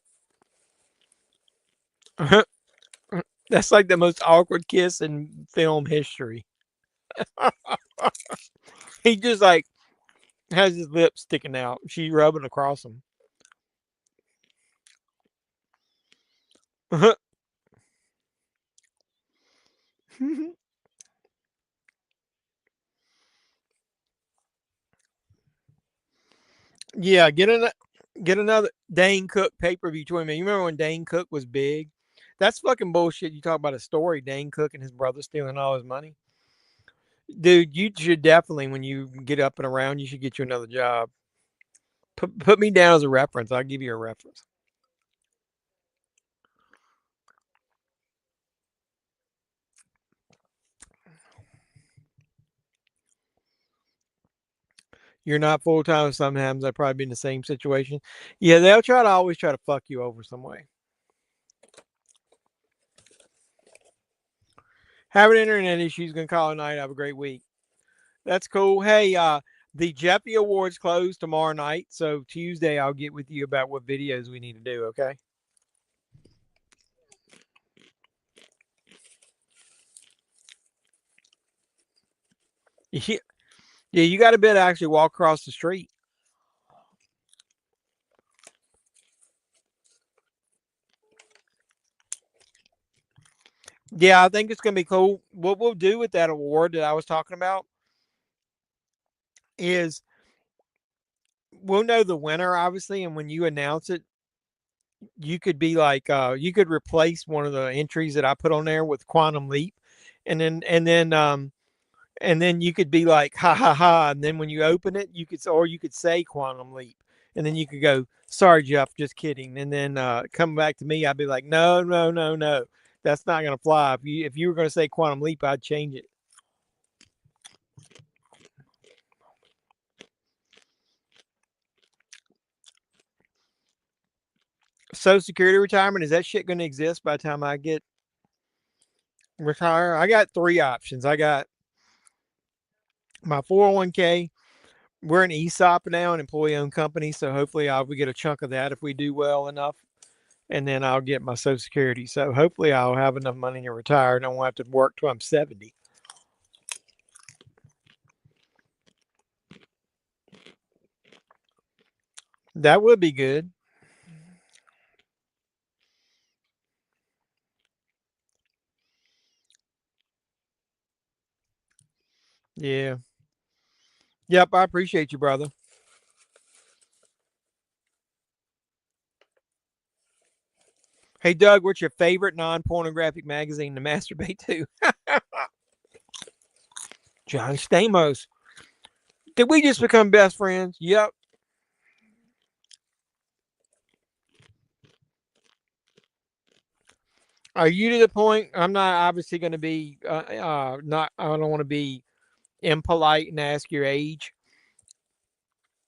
Speaker 7: That's like the most awkward kiss in film history. He just like has his lips sticking out. She's rubbing across him. Yeah, get another Dane Cook pay per view tournament. You remember when Dane Cook was big? That's fucking bullshit. You talk about a story, Dane Cook and his brother stealing all his money. Dude, you should definitely, when you get up and around, you should get you another job. Put me down as a reference. I'll give you a reference. You're not full time. Sometimes I'd probably be in the same situation. Yeah, they'll try to always try to fuck you over some way. Having internet issues. Gonna call it a night. Have a great week. That's cool. Hey, the Jeffy Awards close tomorrow night. So Tuesday, I'll get with you about what videos we need to do. Okay. Yeah, yeah. You got to be able to actually walk across the street. Yeah, I think it's gonna be cool. What we'll do with that award that I was talking about is we'll know the winner, obviously, and when you announce it, you could be like, you could replace one of the entries that I put on there with Quantum Leap, and then you could be like, ha ha ha, and then when you open it, you could say Quantum Leap, and then you could go, sorry, Jeff, just kidding, and then come back to me, I'd be like, no, no, no, no, that's not gonna fly. If you were gonna say Quantum Leap, I'd change it. Social Security retirement, is that shit going to exist by the time I get retire? I got three options. I got My 401k, we're an ESOP now, an employee-owned company, so hopefully we get a chunk of that if we do well enough, and then I'll get my Social Security. So hopefully I'll have enough money to retire and I won't have to work till I'm 70. That would be good. Yeah. Yep, I appreciate you, brother. Hey, Doug, what's your favorite non-pornographic magazine to masturbate to? John Stamos. Did we just become best friends? Yep. Are you to the point? I'm not obviously going to be not. I don't want to be impolite and ask your age.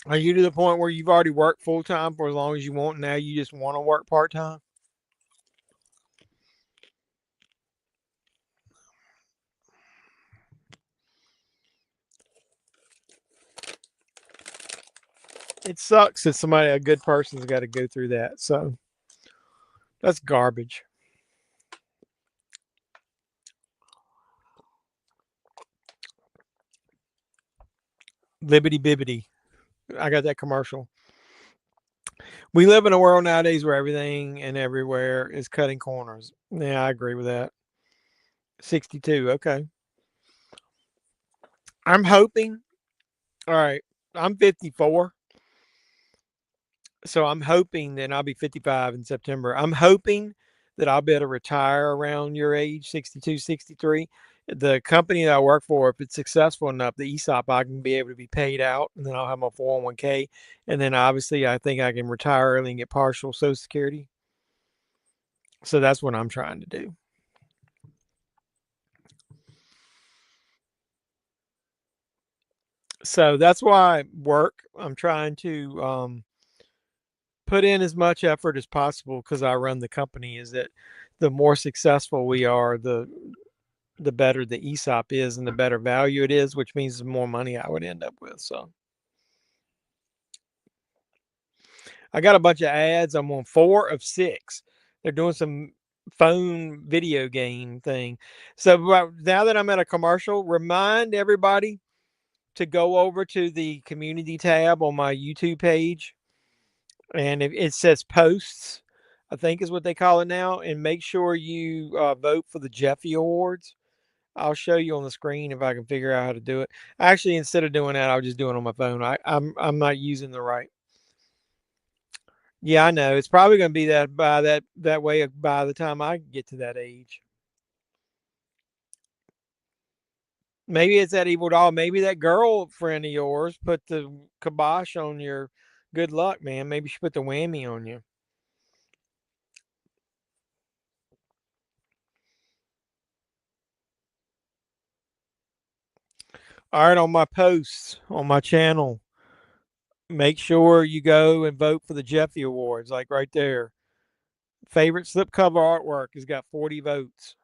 Speaker 7: Are you to the point where you've already worked full time for as long as you want? Now you just want to work part time? It sucks that a good person's got to go through that. So that's garbage. Libbity bibbity. I got that commercial. We live in a world nowadays where everything and everywhere is cutting corners. Yeah, I agree with that. 62. Okay. I'm hoping. All right. I'm 54. So I'm hoping that I'll be 55 in September. I'm hoping that I'll be able to retire around your age, 62, 63. The company that I work for, if it's successful enough, the ESOP, I can be able to be paid out, and then I'll have my 401k. And then obviously, I think I can retire early and get partial Social Security. So that's what I'm trying to do. So that's why I work. I'm trying to put in as much effort as possible because I run the company. Is that the more successful we are, the better the ESOP is and the better value it is, which means the more money I would end up with. So I got a bunch of ads. I'm on 4 of 6. They're doing some phone video game thing. So now that I'm at a commercial, remind everybody to go over to the community tab on my YouTube page. And it says posts, I think is what they call it now. And make sure you vote for the Jeffy Awards. I'll show you on the screen if I can figure out how to do it. Actually, instead of doing that, I'll just do it on my phone. I'm not using the right. Yeah, I know. It's probably going to be that way by the time I get to that age. Maybe it's that evil doll. Maybe that girlfriend of yours put the kibosh on your good luck, man. Maybe she put the whammy on you. All right, on my posts on my channel, make sure you go and vote for the Jeffy Awards, like right there. Favorite slipcover artwork has got 40 votes.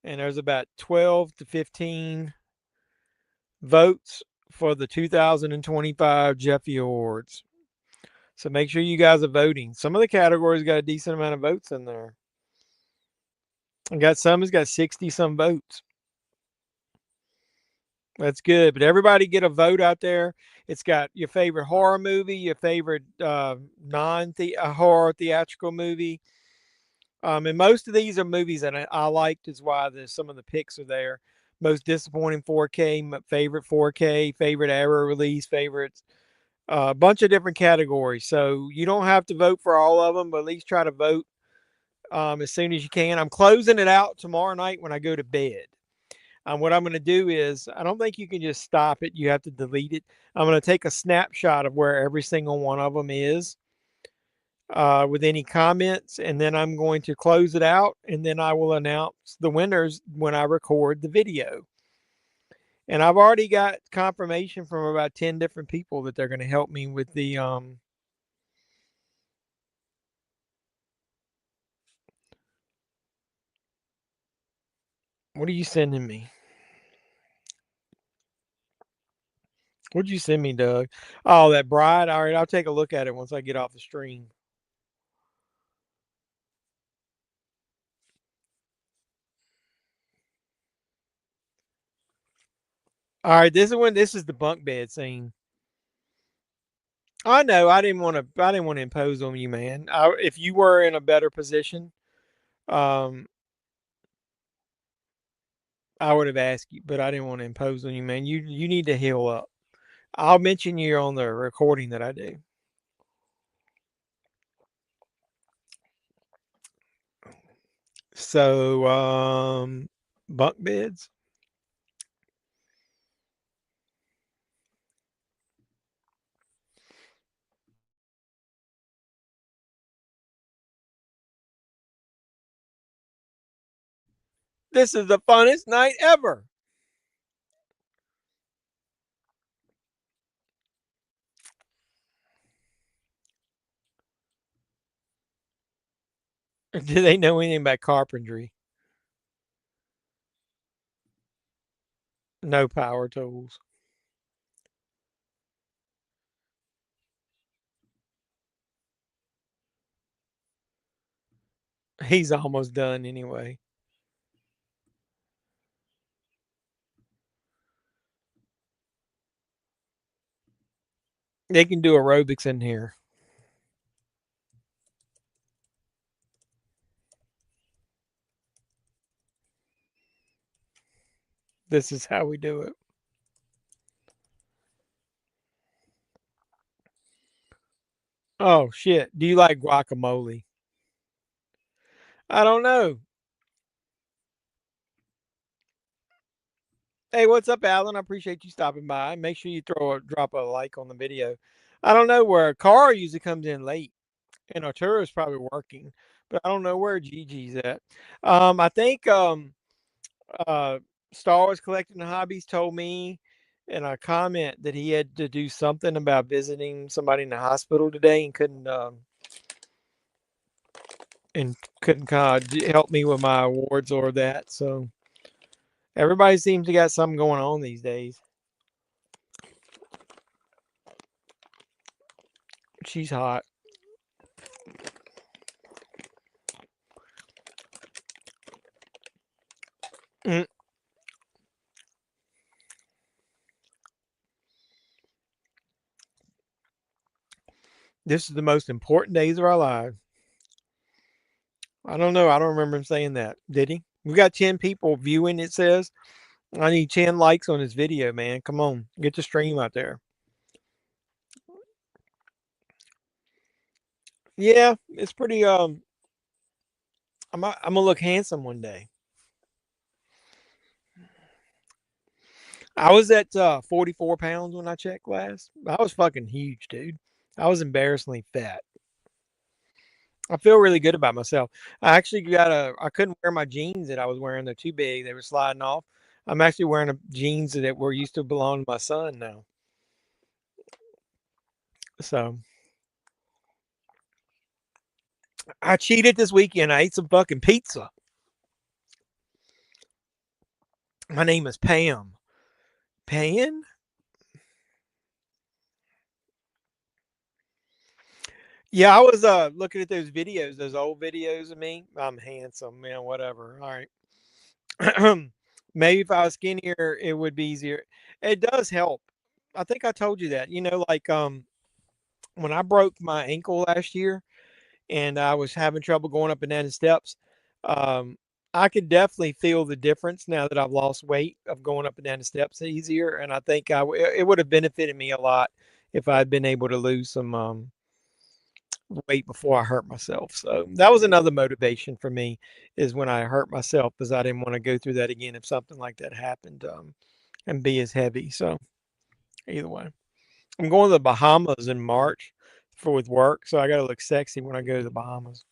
Speaker 7: And there's about 12 to 15 votes for the 2025 Jeffy Awards. So make sure you guys are voting. Some of the categories got a decent amount of votes in there. I got some has got 60 some votes. That's good. But everybody get a vote out there. It's got your favorite horror movie, your favorite non-horror theatrical movie. And most of these are movies that I liked, is why some of the picks are there. Most disappointing 4K, favorite 4K, favorite error release, favorites, a bunch of different categories. So you don't have to vote for all of them, but at least try to vote as soon as you can. I'm closing it out tomorrow night when I go to bed. What I'm going to do is, I don't think you can just stop it. You have to delete it. I'm going to take a snapshot of where every single one of them is with any comments, and then I'm going to close it out, and then I will announce the winners when I record the video. And I've already got confirmation from about 10 different people that they're going to help me with the what are you sending me? What'd you send me, Doug? Oh, that bride. All right, I'll take a look at it once I get off the stream. All right, this is the bunk bed scene. I know I didn't want to impose on you, man. If you were in a better position, um, I would have asked you, but I didn't want to impose on you, man. You need to heal up. I'll mention you on the recording that I do. So, bunk beds. This is the funnest night ever. Do they know anything about carpentry? No power tools. He's almost done anyway. They can do aerobics in here. This is how we do it. Oh shit. Do you like guacamole? I don't know. Hey, what's up, Alan? I appreciate you stopping by. Make sure you drop a like on the video. I don't know where Carl usually comes in late, and Arturo's probably working, but I don't know where Gigi's at. I think uh, Star Wars Collecting Hobbies told me in a comment that he had to do something about visiting somebody in the hospital today and couldn't kind of help me with my awards or that. So everybody seems to got something going on these days. She's hot. Mm. This is the most important days of our lives. I don't know. I don't remember him saying that. Did he? We got 10 people viewing, it says. I need 10 likes on this video, man. Come on. Get the stream out there. Yeah, it's pretty I'm gonna look handsome one day. I was at 44 pounds when I checked last. I was fucking huge, dude. I was embarrassingly fat. I feel really good about myself. I couldn't wear my jeans that I was wearing. They're too big. They were sliding off. I'm actually wearing jeans that were used to belong to my son now. So I cheated this weekend. I ate some fucking pizza. My name is Pam. Pan? Yeah, I was looking at those videos, those old videos of me. I'm handsome, man, whatever. All right. Maybe if I was skinnier, it would be easier. It does help. I think I told you that. Like when I broke my ankle last year and I was having trouble going up and down the steps, um, I could definitely feel the difference now that I've lost weight of going up and down the steps easier. And I think it would have benefited me a lot if I'd been able to lose some weight before I hurt myself. So that was another motivation for me is when I hurt myself because I didn't want to go through that again if something like that happened and be as heavy. So either way, I'm going to the Bahamas in March with work. So I got to look sexy when I go to the Bahamas.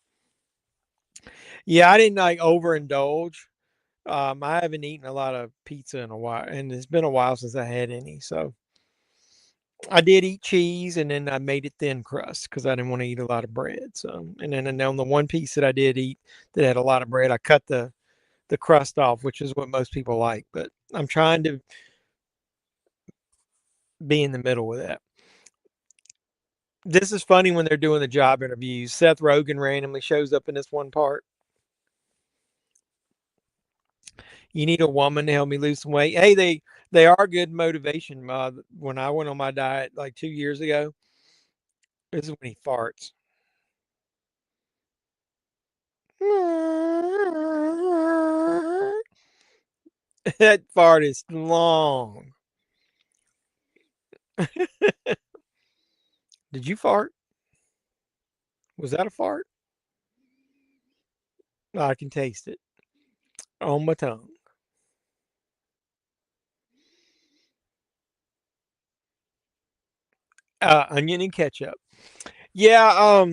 Speaker 7: Yeah, I didn't like overindulge. I haven't eaten a lot of pizza in a while, and it's been a while since I had any. So I did eat cheese, and then I made it thin crust because I didn't want to eat a lot of bread. So, and then on the one piece that I did eat that had a lot of bread, I cut the crust off, which is what most people like. But I'm trying to be in the middle with that. This is funny when they're doing the job interviews. Seth Rogen randomly shows up in this one part. You need a woman to help me lose some weight. Hey, they are good motivation. When I went on my diet like 2 years ago, this is when he farts. That fart is long. Did you fart? Was that a fart? I can taste it on my tongue. Onion and ketchup. Yeah,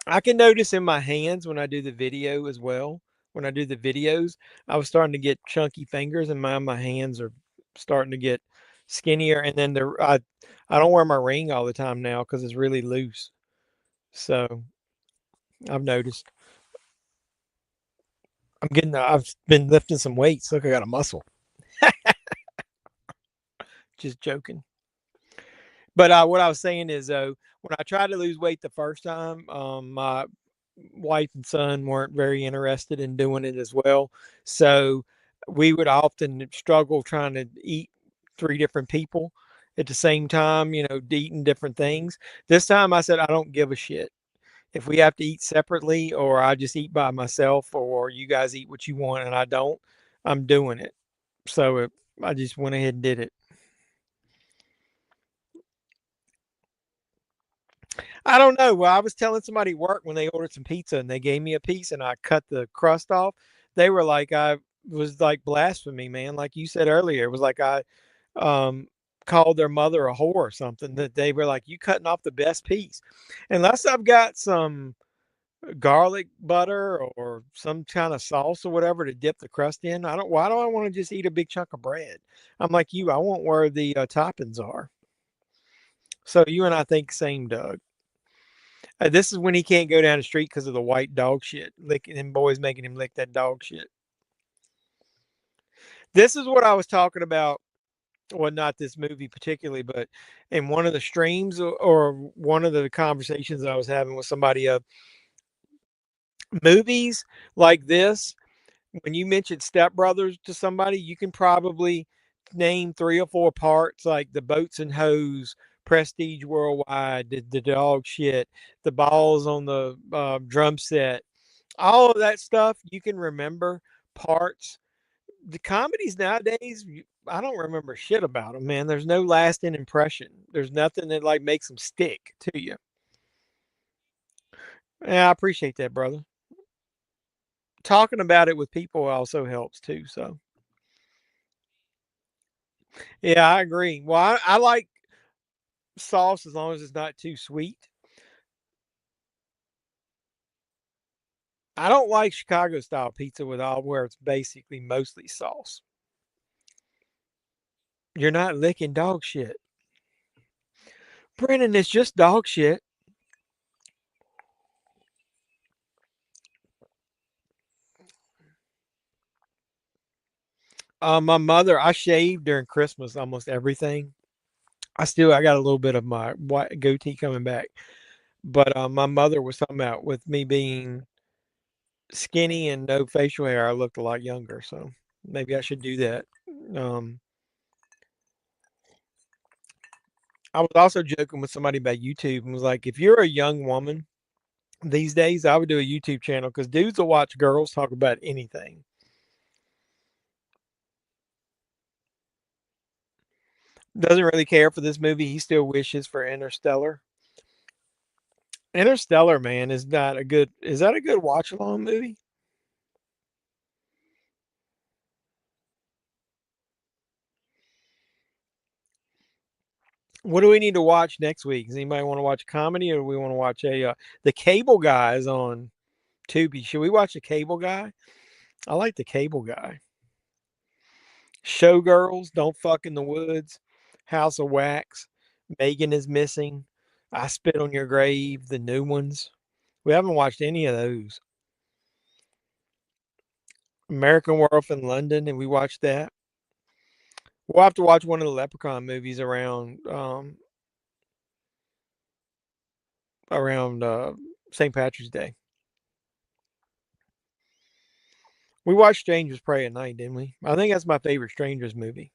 Speaker 7: I can notice in my hands when I do the video as well. When I do the videos, I was starting to get chunky fingers, and my hands are starting to get skinnier. And then I don't wear my ring all the time now because it's really loose. So I've noticed. I've been lifting some weights. Look, I got a muscle. Just joking. But what I was saying is, though, when I tried to lose weight the first time, my wife and son weren't very interested in doing it as well. So we would often struggle trying to eat three different people at the same time, eating different things. This time I said, I don't give a shit. If we have to eat separately, or I just eat by myself, or you guys eat what you want and I don't, I'm doing it. So I just went ahead and did it. I don't know. Well, I was telling somebody at work when they ordered some pizza and they gave me a piece and I cut the crust off. They were like, I was like blasphemy, man. Like you said earlier, it was like I um, called their mother a whore or something. That they were like, you cutting off the best piece. Unless I've got some garlic butter or some kind of sauce or whatever to dip the crust in, why do I want to just eat a big chunk of bread? I'm like you, I want where the toppings are. So you and I think same, Doug. This is when he can't go down the street because of the white dog shit. Licking him, boys making him lick that dog shit. This is what I was talking about. Well, not this movie particularly, but in one of the streams or one of the conversations I was having with somebody of movies like this. When you mentioned Step Brothers to somebody, you can probably name three or four parts like the boats and hose, Prestige Worldwide, the dog shit, the balls on the drum set, all of that stuff. You can remember parts. The comedies nowadays, I don't remember shit about them, man. There's no lasting impression. There's nothing that like makes them stick to you. Yeah, I appreciate that, brother. Talking about it with people also helps too. So yeah, I agree. Well, I like sauce as long as it's not too sweet. I don't like Chicago style pizza with all where it's basically mostly sauce. You're not licking dog shit. Brennan, it's just dog shit. My mother, I shaved during Christmas almost everything. I got a little bit of my white goatee coming back. But my mother was talking about with me being skinny and no facial hair, I looked a lot younger. So maybe I should do that. Um, I was also joking with somebody about YouTube and was like, if you're a young woman these days, I would do a YouTube channel because dudes will watch girls talk about anything. Doesn't really care for this movie. He still wishes for Interstellar. Interstellar, man, is not a good. Is that a good watch along movie? What do we need to watch next week? Does anybody want to watch a comedy, or do we want to watch a the Cable Guys on Tubi? Should we watch the Cable Guy? I like the Cable Guy. Showgirls, Don't Fuck in the Woods, House of Wax, Megan is Missing, I Spit on Your Grave, the new ones. We haven't watched any of those. American Werewolf in London, and we watched that. We'll have to watch one of the Leprechaun movies around St. Patrick's Day. We watched Strangers Pray at Night, didn't we? I think that's my favorite Strangers movie.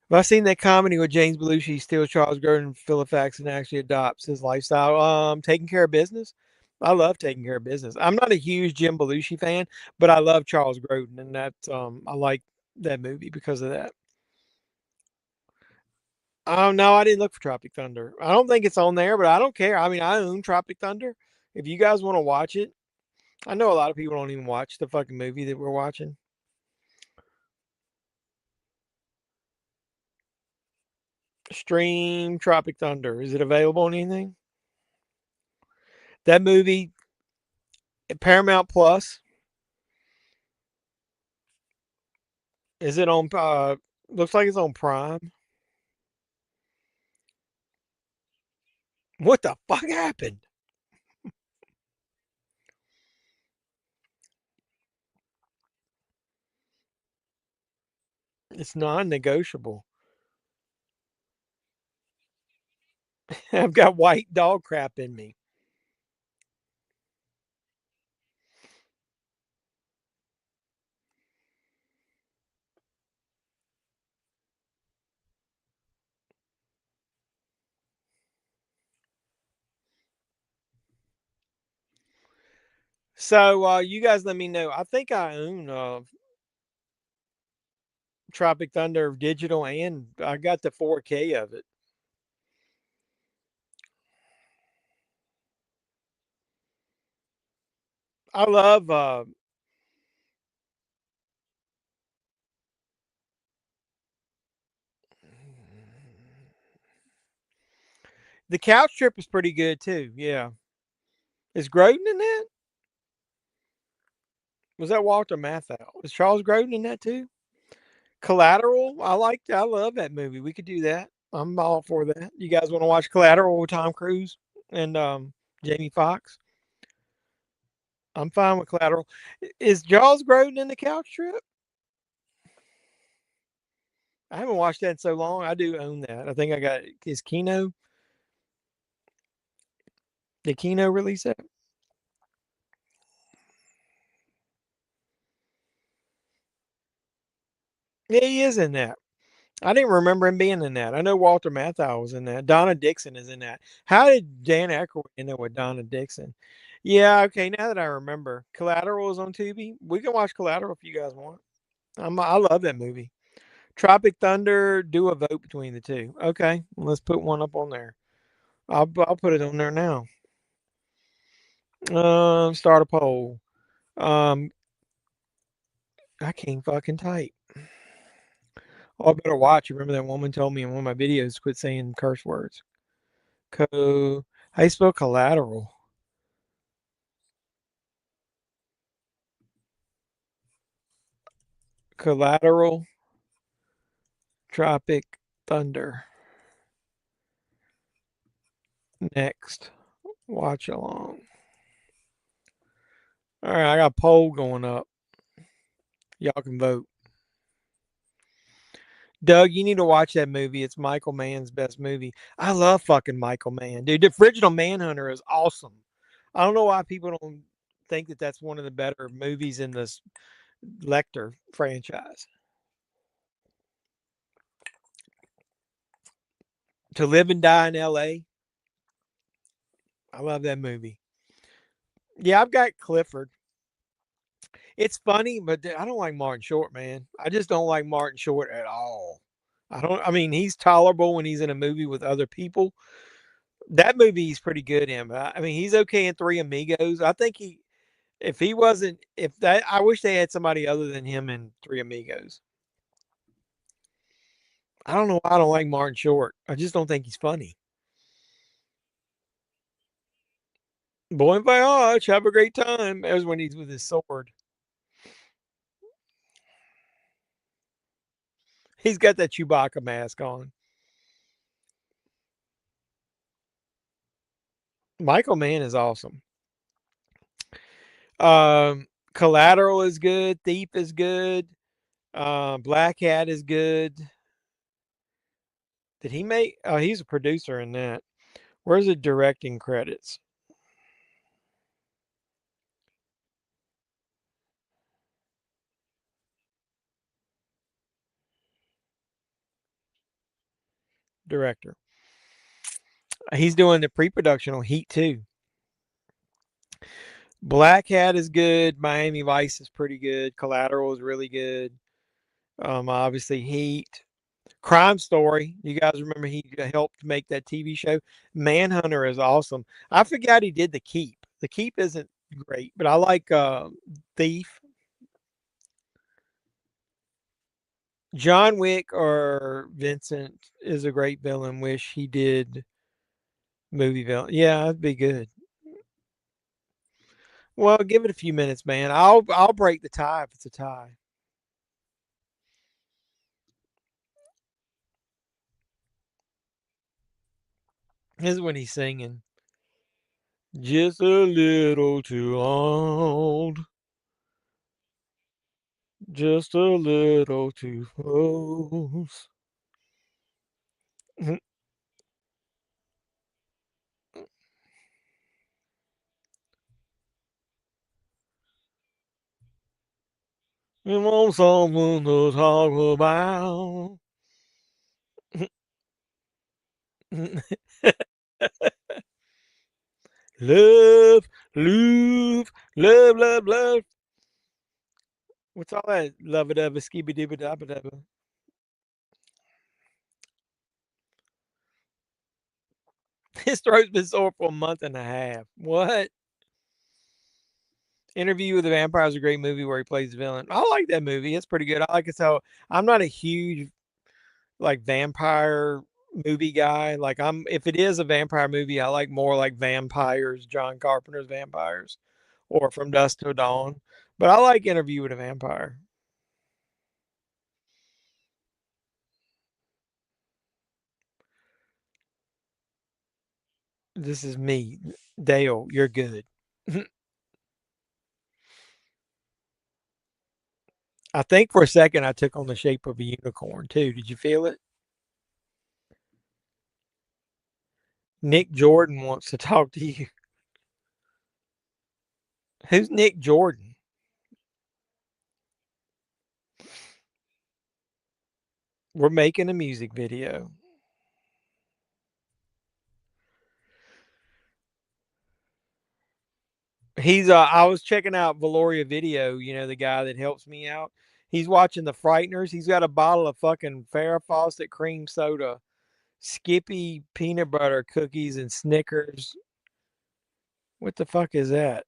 Speaker 7: Have I seen that comedy with James Belushi steals Charles Grodin, Philifax, and actually adopts his lifestyle? Taking Care of Business. I love Taking Care of Business. I'm not a huge Jim Belushi fan, but I love Charles Grodin, and I like that movie because of that. Oh no, I didn't look for Tropic Thunder. I don't think it's on there, but I don't care. I mean, I own Tropic Thunder. If you guys want to watch it, I know a lot of people don't even watch the fucking movie that we're watching. Stream Tropic Thunder. Is it available on anything? That movie, Paramount Plus. Is it on? Looks like it's on Prime. What the fuck happened? It's non-negotiable. I've got white dog crap in me. So you guys let me know. I think I own Tropic Thunder digital, and I got the 4K of it. I love the couch trip is pretty good too. Yeah, is Grodin in that? Was that Walter Matthau? Is Charles Grodin in that too? Collateral. I love that movie. We could do that. I'm all for that. You guys want to watch Collateral with Tom Cruise and Jamie Foxx? I'm fine with Collateral. Is Charles Grodin in the couch trip? I haven't watched that in so long. I do own that. I think I got is Kino. Did Kino release that? Yeah, he is in that. I didn't remember him being in that. I know Walter Matthau was in that. Donna Dixon is in that. How did Dan Aykroyd end up with Donna Dixon? Yeah, okay. Now that I remember, Collateral is on Tubi. We can watch Collateral if you guys want. I love that movie. Tropic Thunder. Do a vote between the two. Okay, let's put one up on there. I'll put it on there now. Start a poll. Um, I can't fucking type. Oh, I better watch. You remember that woman told me in one of my videos quit saying curse words. How you spell collateral? Collateral Tropic Thunder. Next. Watch along. All right, I got a poll going up. Y'all can vote. Doug, you need to watch that movie. It's Michael Mann's best movie. I love fucking Michael Mann, dude. The original Manhunter is awesome. I don't know why people don't think that that's one of the better movies in this Lecter franchise. To Live and Die in L.A. I love that movie. Yeah, I've got Clifford. It's funny, but I don't like Martin Short, man. I just don't like Martin Short at all. I mean, he's tolerable when he's in a movie with other people. That movie he's pretty good in. But I mean, he's okay in Three Amigos. I think if he wasn't, if that, I wish they had somebody other than him in Three Amigos. I don't know why I don't like Martin Short. I just don't think he's funny. Bon voyage, have a great time. That was when he's with his sword. He's got that Chewbacca mask on. Michael Mann is awesome. Collateral is good. Thief is good. Black Hat is good. Did he make? Oh, he's a producer in that. Where's the directing credits? Director. He's doing the pre-production on Heat 2. Black Hat is good. Miami Vice is pretty good. Collateral is really good. Obviously Heat. Crime Story. You guys remember he helped make that TV show? Manhunter is awesome. I forgot he did The Keep. The Keep isn't great, but I like Thief. John Wick or Vincent is a great villain. Wish he did movie villain. Yeah, that'd be good. Well, give it a few minutes, man. I'll break the tie if it's a tie. This is when he's singing. Just a little too old. Just a little too close. You want someone to talk about. Love, love, love, love, love. What's all that? Love it, ever, skibby dibby dabba dabba. His throat's been sore for a month and a half. What? Interview with the Vampire is a great movie where he plays the villain. I like that movie. It's pretty good. I like it. So I'm not a huge like vampire movie guy. Like if it is a vampire movie, I like more like Vampires, John Carpenter's Vampires, or From Dusk Till Dawn. But I like Interview with a Vampire. This is me, Dale. You're good. I think for a second I took on the shape of a unicorn too. Did you feel it? Nick Jordan wants to talk to you. Who's Nick Jordan? We're making a music video. I was checking out Valoria Video, the guy that helps me out. He's watching The Frighteners. He's got a bottle of fucking Farrah Fawcett cream soda, Skippy peanut butter cookies, and Snickers. What the fuck is that?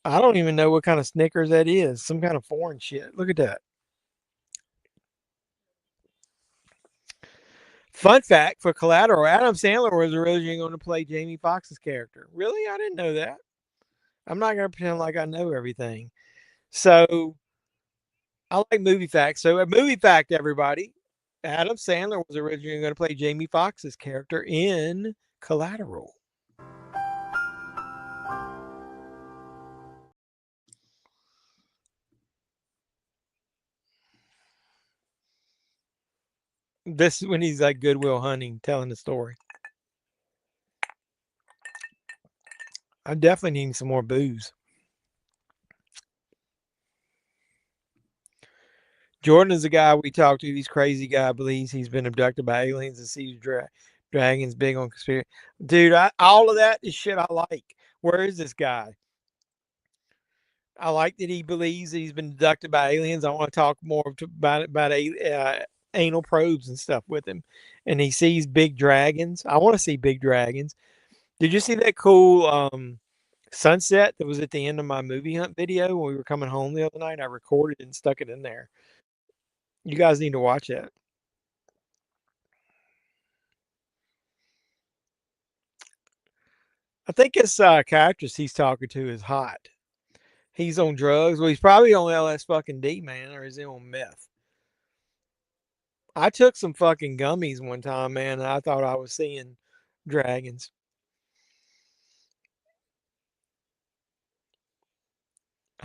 Speaker 7: I don't even know what kind of Snickers that is. Some kind of foreign shit. Look at that. Fun fact for Collateral, Adam Sandler was originally going to play Jamie Foxx's character. Really? I didn't know that. I'm not going to pretend like I know everything. So I like movie facts. So a movie fact, everybody. Adam Sandler was originally going to play Jamie Foxx's character in Collateral. This is when he's like Goodwill Hunting, telling the story. I definitely need some more booze. Jordan is the guy we talked to. He's crazy guy. Believes he's been abducted by aliens and sees dragons. Big on conspiracy. Dude, all of that is shit I like. Where is this guy? I like that he believes that he's been abducted by aliens. I want to talk more about anal probes and stuff with him. And he sees big dragons. I want to see big dragons. Did you see that cool sunset that was at the end of my movie hunt video when we were coming home the other night? I recorded it and stuck it in there. You guys need to watch that. I think this psychiatrist he's talking to is hot. He's on drugs. Well, he's probably on LS fucking D, man, or is he on meth? I took some fucking gummies one time, man, and I thought I was seeing dragons.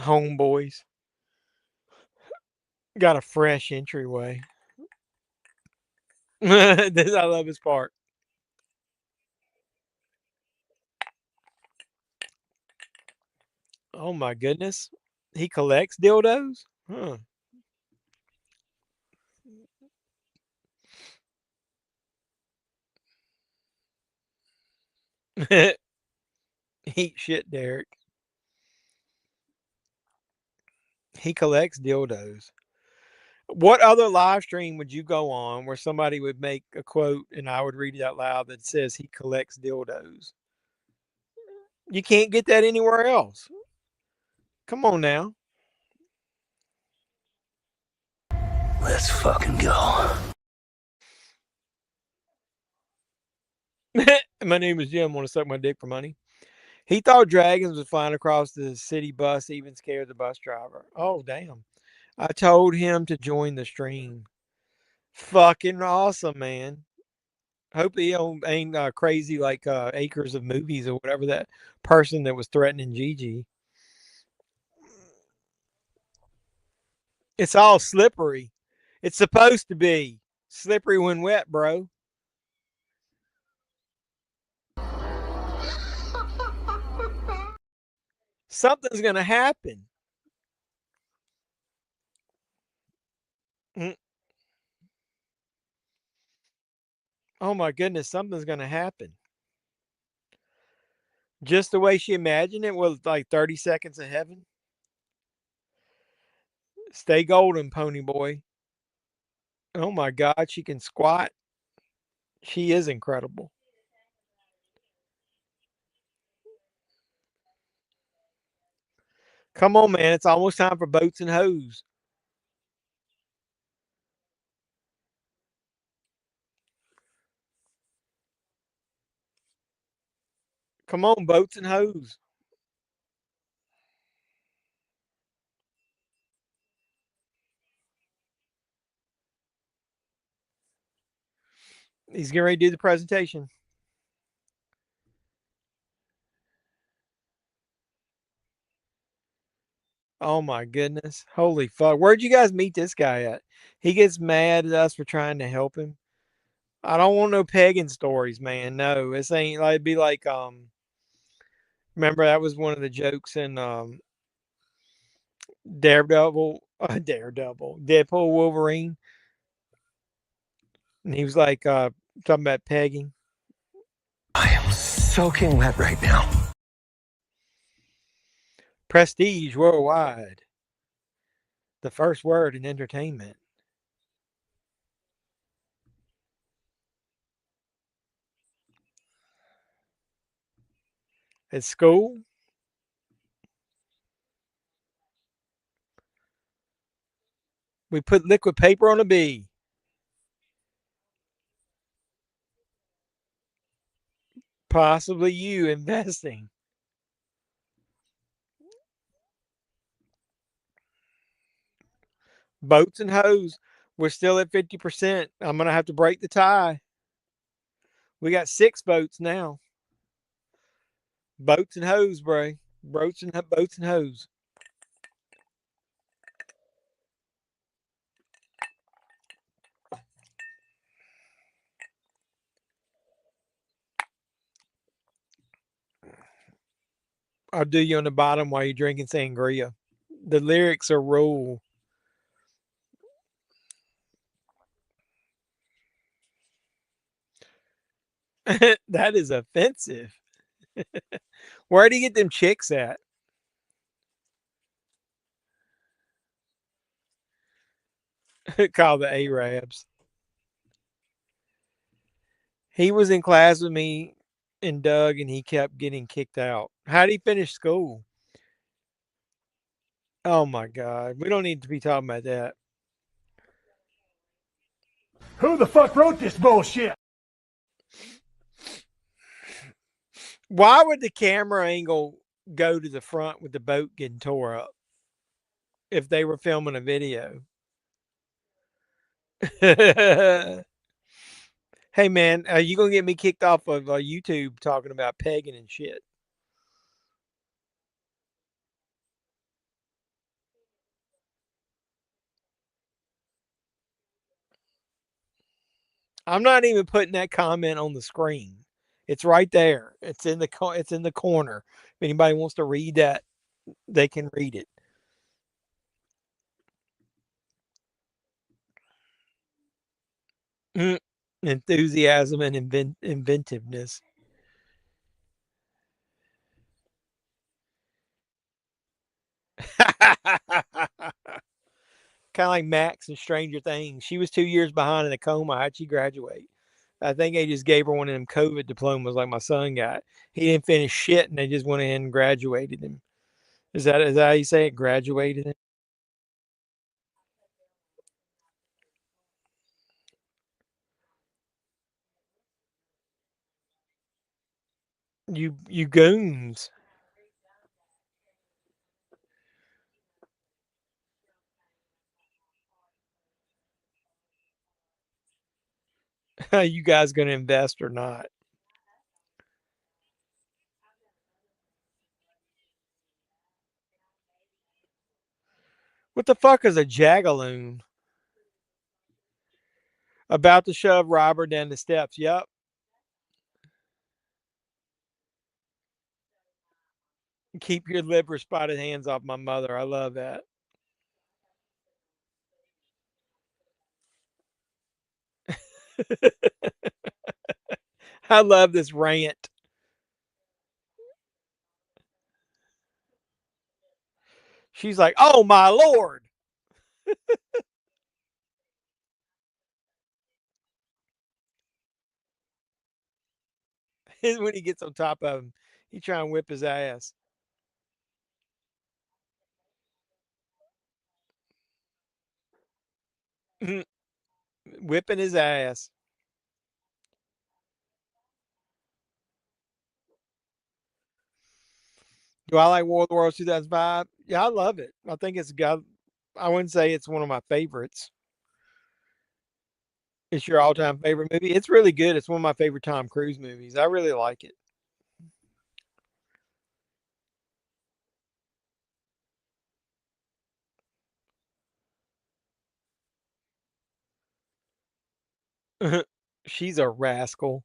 Speaker 7: Homeboys. Got a fresh entryway. I love his part. Oh my goodness. He collects dildos? Huh. Eat shit, Derek. He collects dildos. What other live stream would you go on where somebody would make a quote and I would read it out loud that says he collects dildos? You can't get that anywhere else. Come on now.
Speaker 9: Let's fucking go.
Speaker 7: My name is Jim. Want to suck my dick for money? He thought dragons was flying across the city bus, even scared the bus driver. Oh, damn. I told him to join the stream. Fucking awesome, man. Hope he ain't crazy like Acres of Movies or whatever that person that was threatening Gigi. It's all slippery. It's supposed to be slippery when wet, bro. Something's gonna happen. Oh my goodness, something's gonna happen. Just the way she imagined it was like 30 seconds of heaven. Stay golden, pony boy. Oh my God, she can squat. She is incredible. Come on, man. It's almost time for boats and hoes. Come on, boats and hoes. He's getting ready to do the presentation. Oh my goodness. Holy fuck. Where'd you guys meet this guy at? He gets mad at us for trying to help him. I don't want no pagan stories, man. No, this ain't like it'd be like remember that was one of the jokes in Deadpool Wolverine. And he was like talking about pegging.
Speaker 9: I am soaking wet right now.
Speaker 7: Prestige worldwide. The first word in entertainment. At school. We put liquid paper on a bee. Possibly you investing. Boats and hoes. We're still at 50%. I'm going to have to break the tie. We got 6 boats now. Boats and hoes, bro. Boats and hoes. I'll do you on the bottom while you're drinking sangria. The lyrics are rule. That is offensive. Where do you get them chicks at? Call the Arabs. He was in class with me and Doug, and he kept getting kicked out. How did he finish school? Oh my God. We don't need to be talking about that.
Speaker 4: Who the fuck wrote this bullshit?
Speaker 7: Why would the camera angle go to the front with the boat getting tore up if they were filming a video? Hey man, are you gonna get me kicked off of YouTube talking about pegging and shit? I'm not even putting that comment on the screen. It's right there. It's in the corner. If anybody wants to read that, they can read it. Enthusiasm and inventiveness. Kind of like Max and Stranger Things. She was 2 years behind in a coma. How'd she graduate? I think they just gave her one of them COVID diplomas like my son got. He didn't finish shit, and they just went ahead and graduated him. Is that how you say it? Graduated him? You goons. You guys gonna invest or not? What the fuck is a jagaloon? About to shove Robert down the steps. Yep. Keep your liver spotted hands off my mother. I love that. I love this rant. She's like, "Oh my lord!" When he gets on top of him, he trying to whip his ass. Whipping his ass. Do I like War of the Worlds 2005? Yeah, I love it. I think it's got. I wouldn't say it's one of my favorites. It's your all-time favorite movie. It's really good. It's one of my favorite Tom Cruise movies. I really like it. She's a rascal.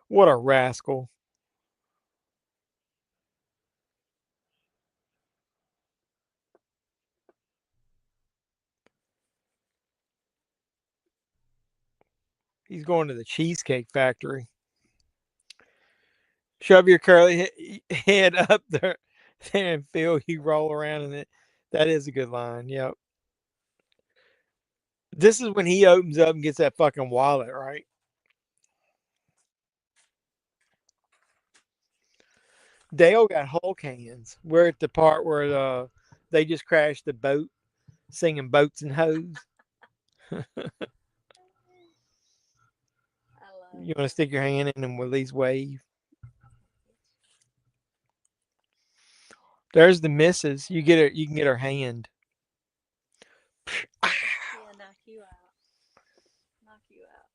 Speaker 7: What a rascal. He's going to the Cheesecake Factory. Shove your curly head up there and feel you roll around in it. That is a good line. Yep. This is when he opens up and gets that fucking wallet, right? Dale got Hulk hands. We're at the part where they just crashed the boat, singing boats and hoes. You want to stick your hand in and at least wave? There's the missus. You get her. You can get her hand.
Speaker 10: knock you out. Knock you out.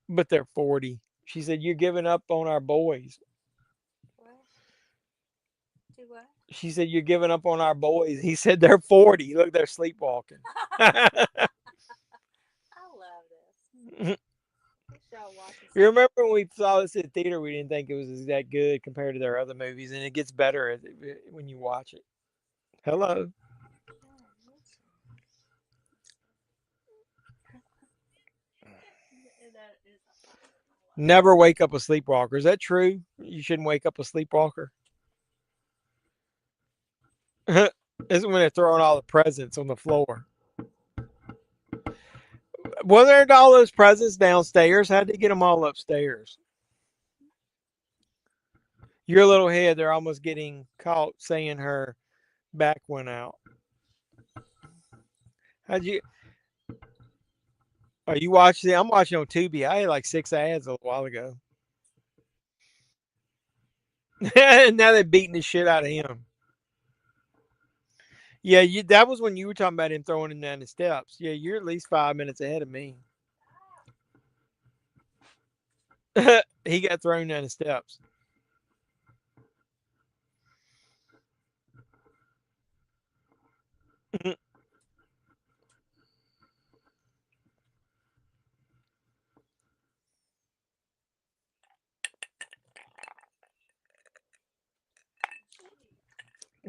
Speaker 7: But they're 40. She said, "You're giving up on our boys."
Speaker 10: What? Do what?
Speaker 7: She said, "You're giving up on our boys." He said, "They're 40. Look, they're sleepwalking."
Speaker 10: I love this.
Speaker 7: You remember when we saw this at the theater, we didn't think it was that good compared to their other movies, and it gets better when you watch it. Hello. Never wake up a sleepwalker. Is that true? You shouldn't wake up a sleepwalker. This is when they're throwing all the presents on the floor. Wasn't there all those presents downstairs? How'd they get them all upstairs? Your little head, they're almost getting caught saying her back went out. How'd you? Are you watching? I'm watching on Tubi. I had like 6 ads a while ago. And now they're beating the shit out of him. Yeah, that was when you were talking about him throwing him down the steps. Yeah, you're at least 5 minutes ahead of me. He got thrown down the steps.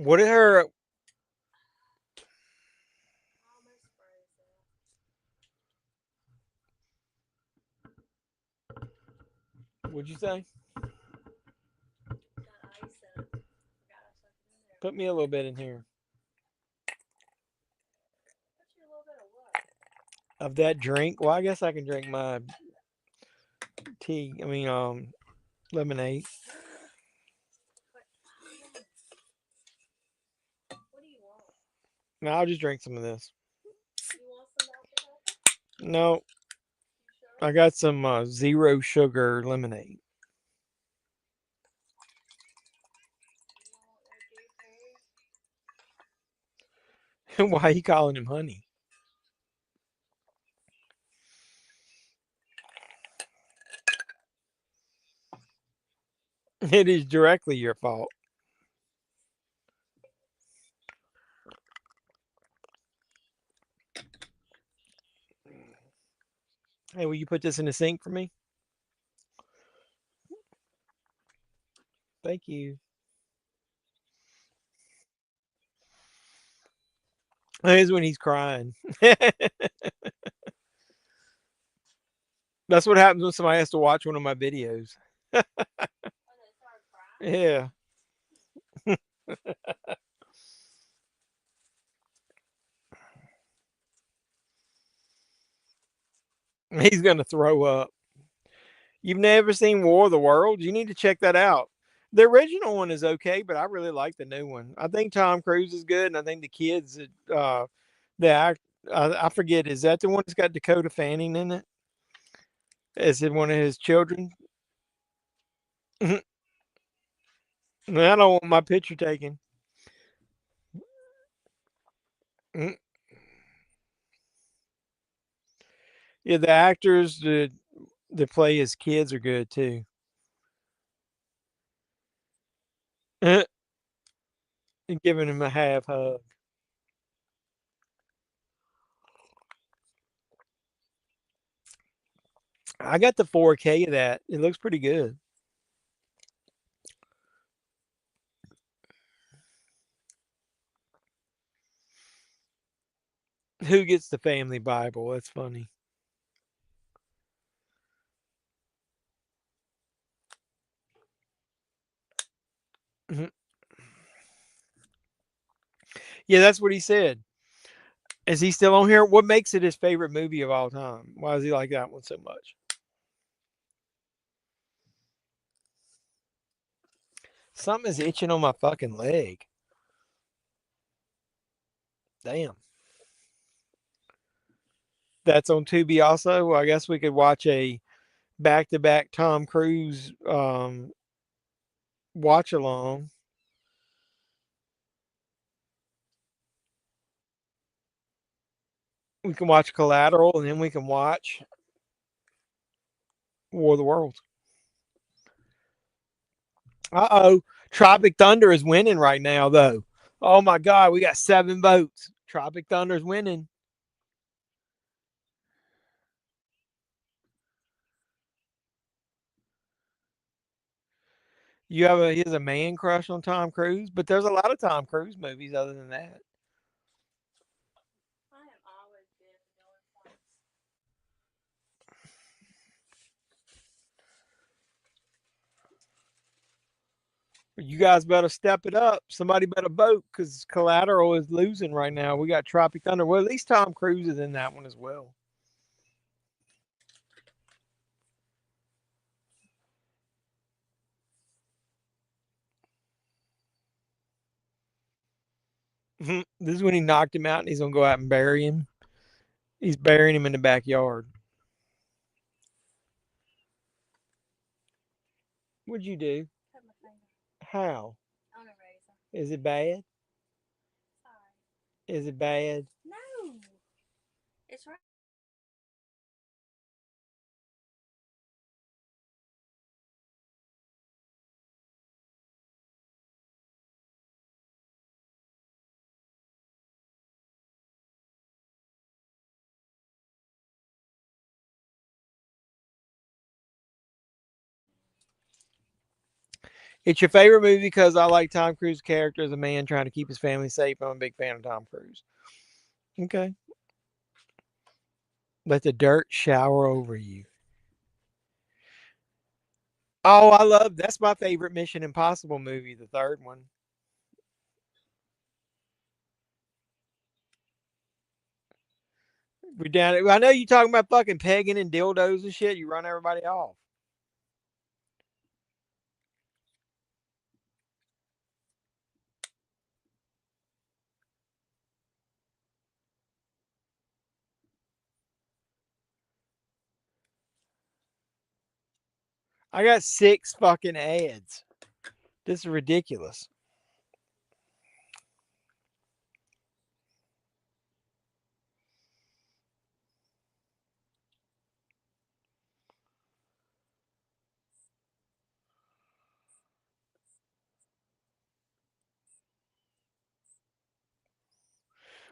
Speaker 7: What did her? What'd you say? Put me a little bit in here. Of that drink? Well, I guess I can drink my tea. I mean, lemonade. No, I'll just drink some of this. No, I got some zero sugar lemonade. Why are you calling him honey? It is directly your fault. Hey, will you put this in the sink for me? Thank you. Here's when he's crying. That's what happens when somebody has to watch one of my videos. Yeah. He's going to throw up. You've never seen War of the Worlds? You need to check that out. The original one is okay, but I really like the new one. I think Tom Cruise is good, and I think the kids, the act, I forget, is that the one that's got Dakota Fanning in it? Is it one of his children? I don't want my picture taken. Mm. Yeah, the actors that play his kids are good too. Giving him a half hug. I got the 4K of that. It looks pretty good. Who gets the family Bible? That's funny. Mhm. Yeah, that's what he said. Is he still on here? What makes it his favorite movie of all time? Why does he like that one so much? Something is itching on my fucking leg. Damn. That's on Tubi also. Well, I guess we could watch a back-to-back Tom Cruise watch along. We can watch Collateral, and then we can watch War of the Worlds. Uh-oh. Tropic Thunder is winning right now, though. Oh, my God. We got 7 votes. Tropic Thunder is winning. He has a man crush on Tom Cruise, but there's a lot of Tom Cruise movies other than that. You guys better step it up. Somebody better vote because Collateral is losing right now. We got Tropic Thunder. Well, at least Tom Cruise is in that one as well. This is when he knocked him out and he's going to go out and bury him. He's burying him in the backyard. What'd you do? How? Is it bad? Is it bad?
Speaker 10: No. It's right.
Speaker 7: It's your favorite movie because I like Tom Cruise's character as a man trying to keep his family safe. I'm a big fan of Tom Cruise. Okay. Let the dirt shower over you. Oh, I love that's my favorite Mission Impossible movie, the third one. We're down. I know you talking about fucking pegging and dildos and shit. You run everybody off. I got 6 fucking ads. This is ridiculous.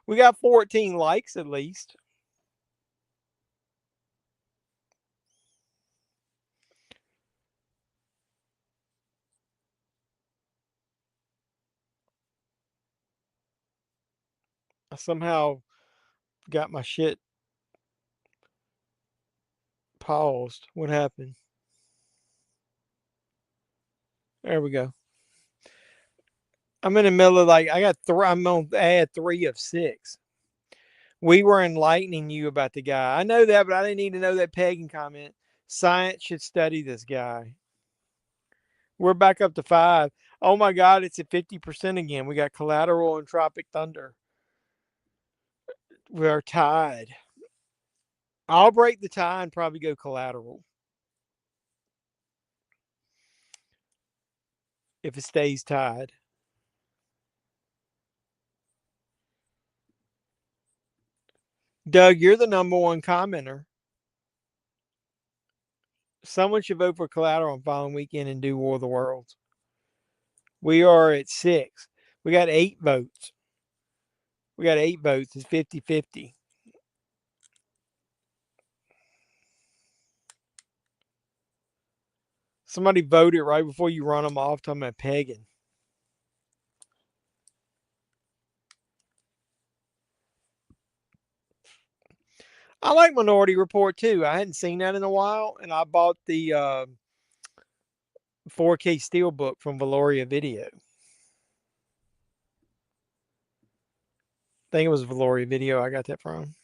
Speaker 7: We got 14 likes at least. I somehow got my shit paused. What happened? There we go. I'm in the middle of I got 3. I'm on ad 3 of 6. We were enlightening you about the guy. I know that, but I didn't need to know that pegging comment. Science should study this guy. We're back up to 5. Oh my God, it's at 50% again. We got Collateral and Tropic Thunder. We're tied. I'll break the tie and probably go Collateral if it stays tied. Doug, you're the number 1 commenter. Someone should vote for Collateral on following weekend and do War of the Worlds. We are at 6. We got 8 votes. It's 50-50. Somebody voted right before you run them off talking about pegging. I like Minority Report too. I hadn't seen that in a while, and I bought the 4K Steelbook from Valoria Video. I think it was Valoria Video I got that from.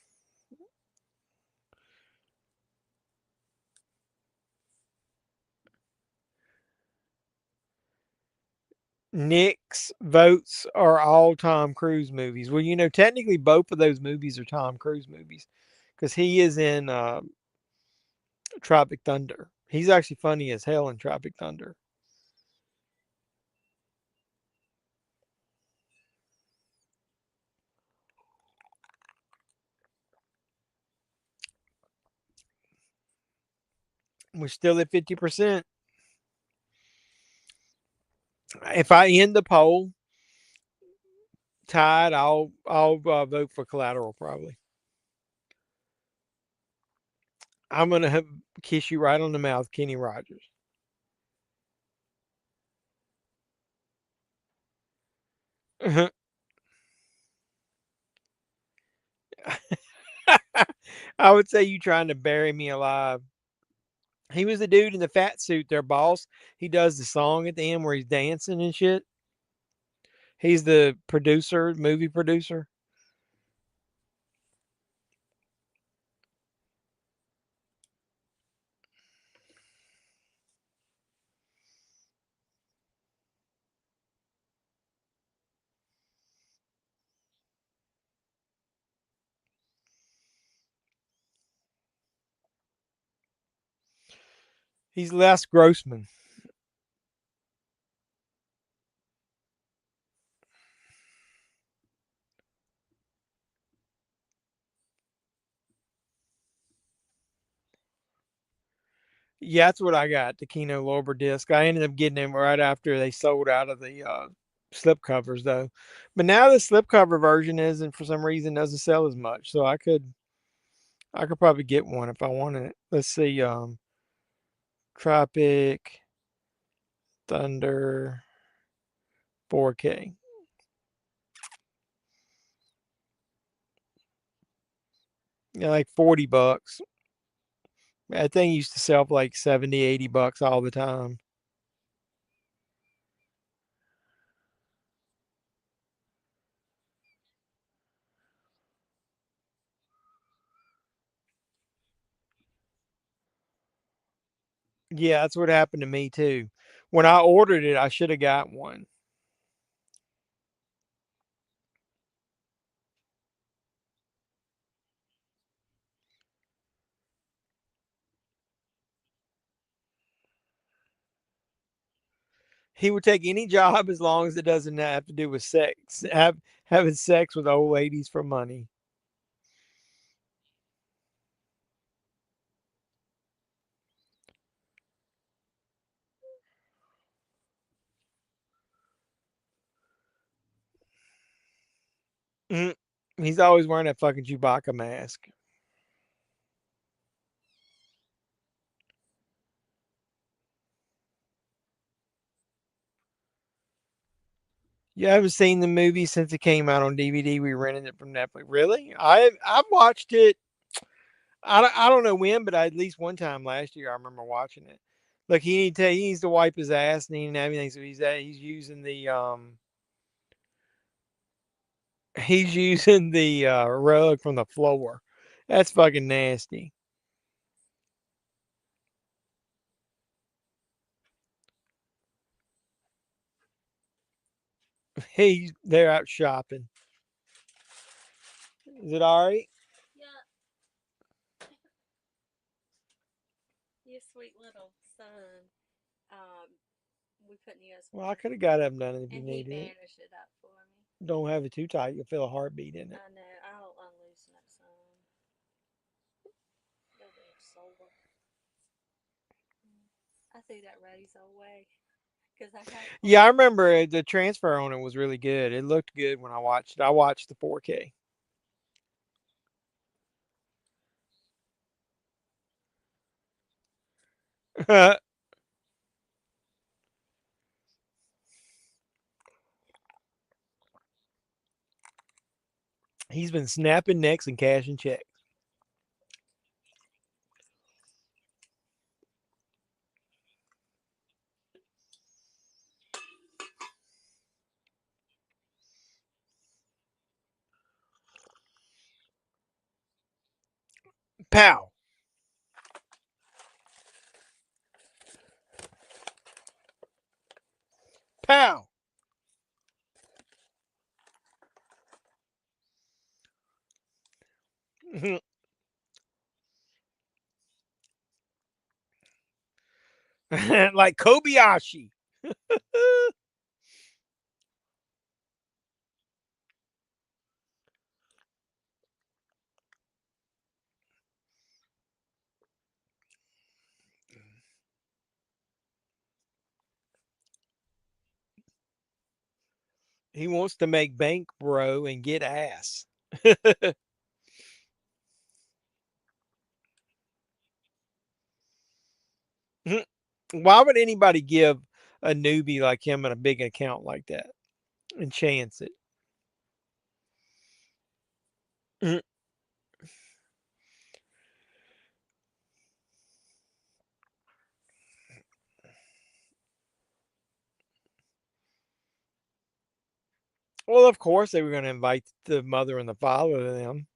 Speaker 7: Nick's votes are all Tom Cruise movies. Well, technically both of those movies are Tom Cruise movies because he is in Tropic Thunder. He's actually funny as hell in Tropic Thunder. We're still at 50%. If I end the poll tied, I'll vote for Collateral probably. I'm gonna kiss you right on the mouth, Kenny Rogers. I would say you trying to bury me alive. He was the dude in the fat suit, their boss. He does the song at the end where he's dancing and shit. He's the producer, movie producer. He's Les Grossman. Yeah, that's what I got, the Kino Lorber disc. I ended up getting them right after they sold out of the slipcovers, though. But now the slipcover version isn't, for some reason, doesn't sell as much. So I could probably get one if I wanted it. Let's see, Tropic Thunder 4K. Yeah, like $40. That thing used to sell for like 70, $80 all the time. Yeah, that's what happened to me too. When I ordered it, I should have got one. He would take any job as long as it doesn't have to do with sex. Having sex with old ladies for money. Mm. He's always wearing that fucking Chewbacca mask. You haven't seen the movie since it came out on DVD. We rented it from Netflix. Really? I've watched it. I don't know when, but at least one time last year I remember watching it. Look, he needs to wipe his ass and he didn't have anything, so he's using the rug from the floor. That's fucking nasty. They're out shopping. Is it all right?
Speaker 10: Yeah. Your sweet little son. We put in the US
Speaker 7: Well, I
Speaker 10: water
Speaker 7: could have got up and done it if you
Speaker 10: and he
Speaker 7: needed it.
Speaker 10: bandaged it up for me.
Speaker 7: Don't have it too tight. You'll feel a heartbeat in it.
Speaker 10: I know. I'll unloosen it some. They're real sore. I threw that razor away because I got
Speaker 7: Yeah, I remember the transfer on it was really good. It looked good when I watched it. I watched the 4K. He's been snapping necks and cashing checks. Pow. Pow. Like Kobayashi. He wants to make bank, bro, and get ass. Why would anybody give a newbie like him a big account like that and chance it? Well, of course they were going to invite the mother and the father to them.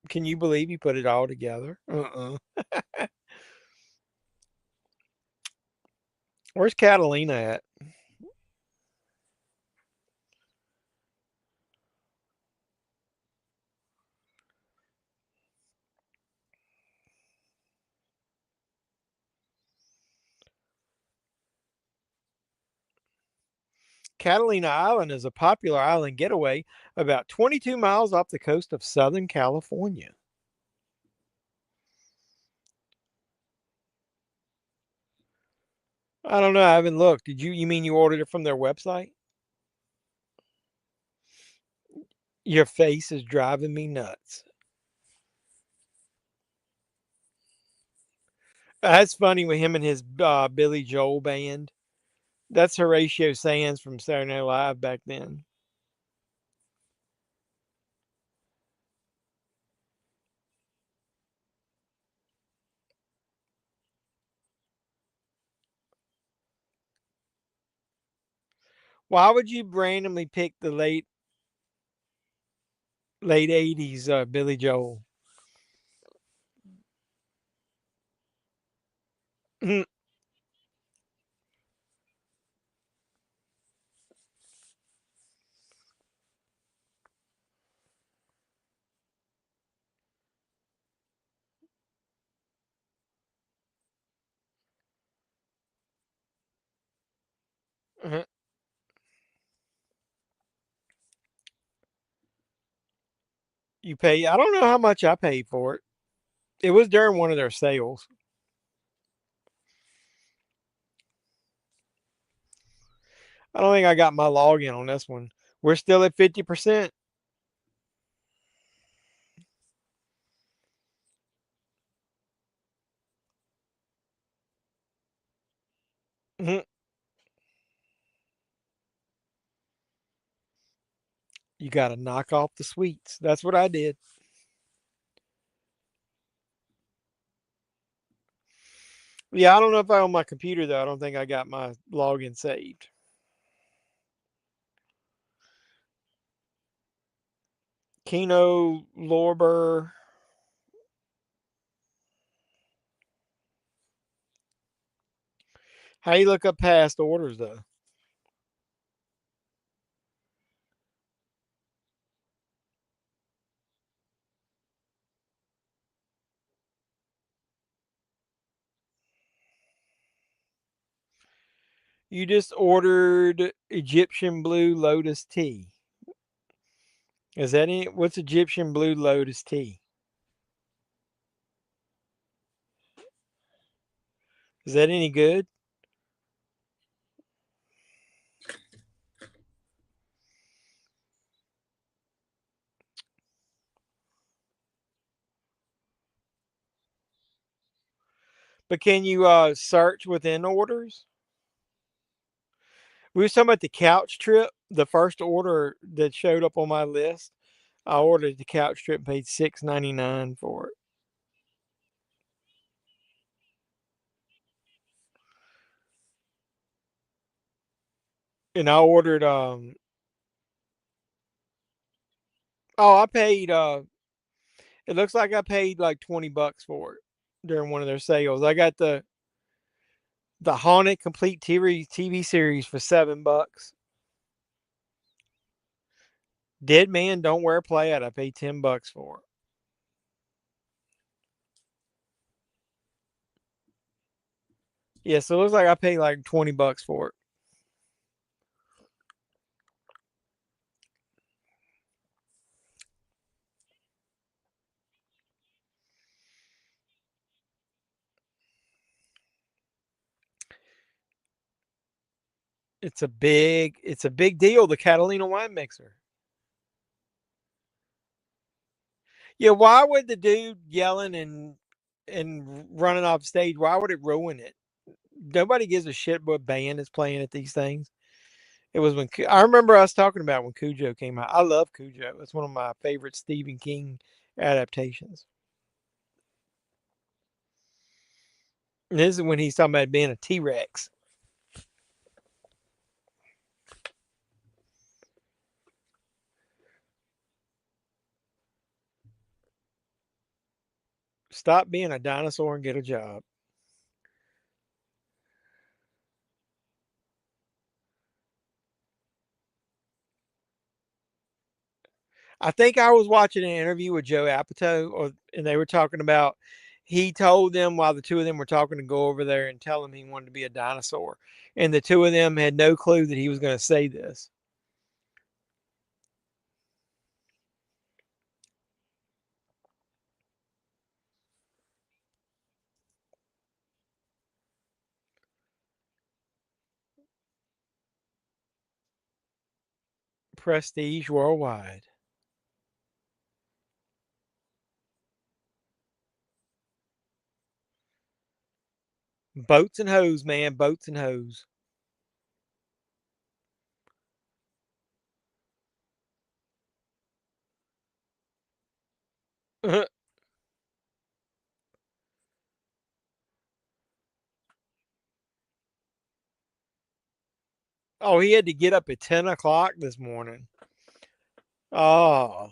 Speaker 7: Can you believe he put it all together? Where's Catalina at? Catalina Island is a popular island getaway about 22 miles off the coast of Southern California. I don't know. I haven't looked. You mean you ordered it from their website? Your face is driving me nuts. That's funny with him and his Billy Joel band. That's Horatio Sands from Saturday Night Live back then. Why would you randomly pick the late '80s Billy Joel? You pay. I don't know how much I paid for it. It was during one of their sales. I don't think I got my login on this one. We're still at 50%. Mhm. You got to knock off the sweets. That's what I did. Yeah, I don't know if I on my computer though. I don't think I got my login saved. Keno Lorber. How you look up past orders though? You just ordered Egyptian Blue Lotus tea. Is that any? What's Egyptian Blue Lotus tea? Is that any good? But can you search within orders? We were talking about the couch trip. The first order that showed up on my list, I ordered the couch trip, paid $6.99 for it, and I ordered. Oh, I paid. It looks like I paid like $20 for it during one of their sales. I got the Haunted Complete TV series for $7. Dead Man Don't Wear Play Out. I paid $10 for it. Yeah, so it looks like I paid like $20 for it. It's a big deal. The Catalina wine mixer. Yeah, why would the dude yelling and running off stage? Why would it ruin it? Nobody gives a shit what band is playing at these things. It was when I remember us talking about when Cujo came out. I love Cujo. It's one of my favorite Stephen King adaptations. And this is when he's talking about being a T Rex. Stop being a dinosaur and get a job. I think I was watching an interview with Joe Apatow, and they were talking about he told them while the two of them were talking to go over there and tell him he wanted to be a dinosaur, and the two of them had no clue that he was going to say this. Prestige worldwide. Boats and hose, man. Boats and hose. Oh, he had to get up at 10 o'clock this morning. Oh.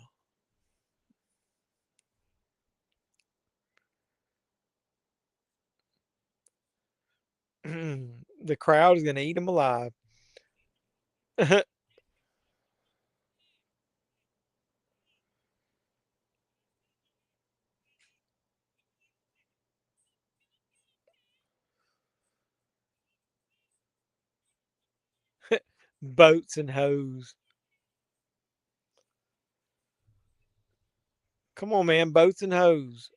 Speaker 7: The crowd is going to eat him alive. Boats and hose. Come on, man. Boats and hose.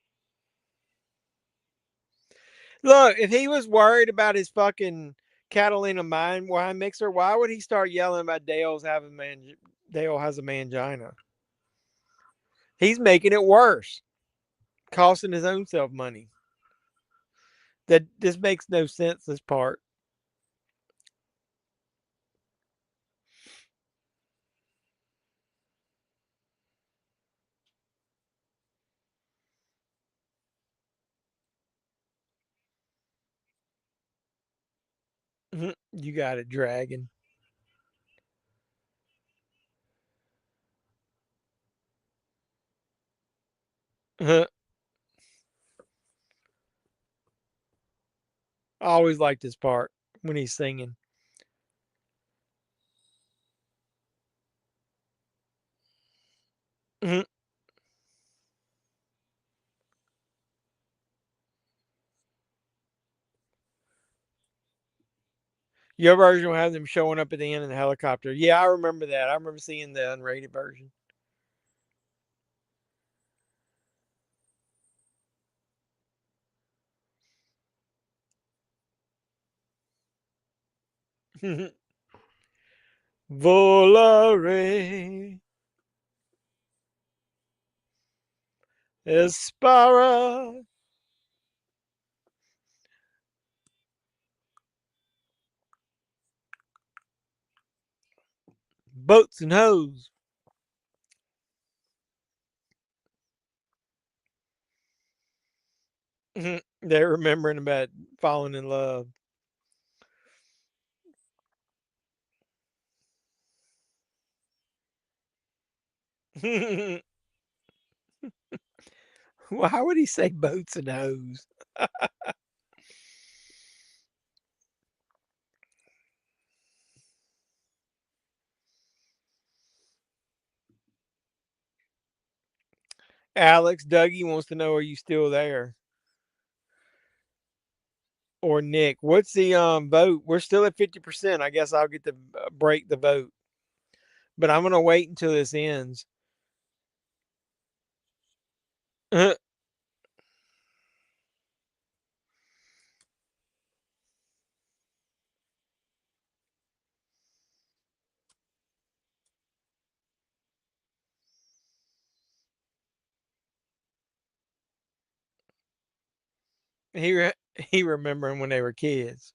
Speaker 7: Look, if he was worried about his fucking Catalina wine mixer, why would he start yelling about Dale has a mangina? He's making it worse, costing his own self money. That this makes no sense. This part. You got it, dragon. I always like this part when he's singing. Your version will have them showing up at the end of the helicopter. Yeah, I remember that. I remember seeing the unrated version. Volare Espara. Boats and hose. They're remembering about falling in love. Why would he say boats and hose? Alex, Dougie wants to know, are you still there? Or Nick, what's the vote? We're still at 50%. I guess I'll get to break the vote. But I'm gonna wait until this ends. He remembering when they were kids.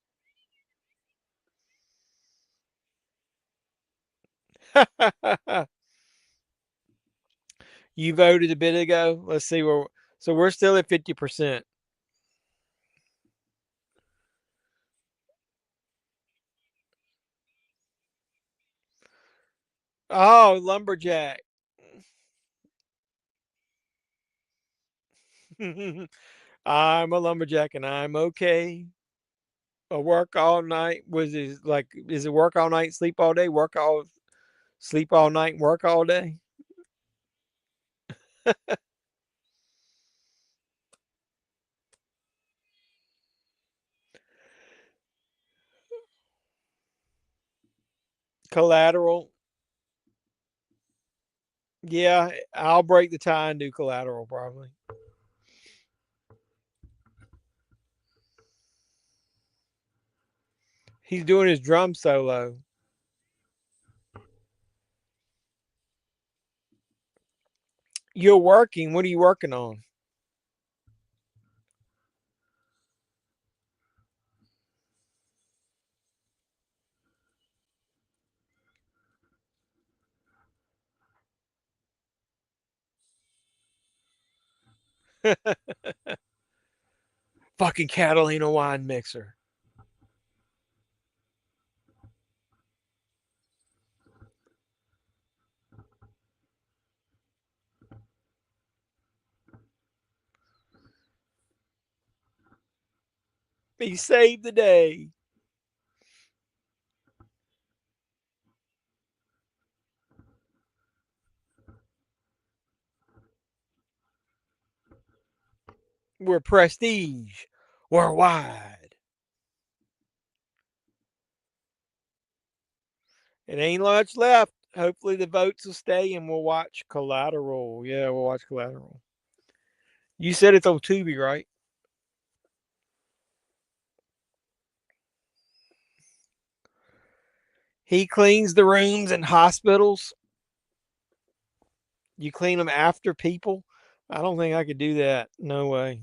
Speaker 7: You voted a bit ago. Let's see where. So we're still at 50%. Oh, lumberjack. I'm a lumberjack and I'm okay. I work all night. Is it work all night, sleep all day, sleep all night, and work all day? Collateral. Yeah, I'll break the tie and do collateral probably. He's doing his drum solo. You're working. What are you working on? Fucking Catalina wine mixer. He saved the day. We're prestige worldwide. It ain't much left. Hopefully the votes will stay and we'll watch Collateral. Yeah, we'll watch Collateral. You said it's on Tubi, right? He cleans the rooms in hospitals. You clean them after people. I don't think I could do that. No way.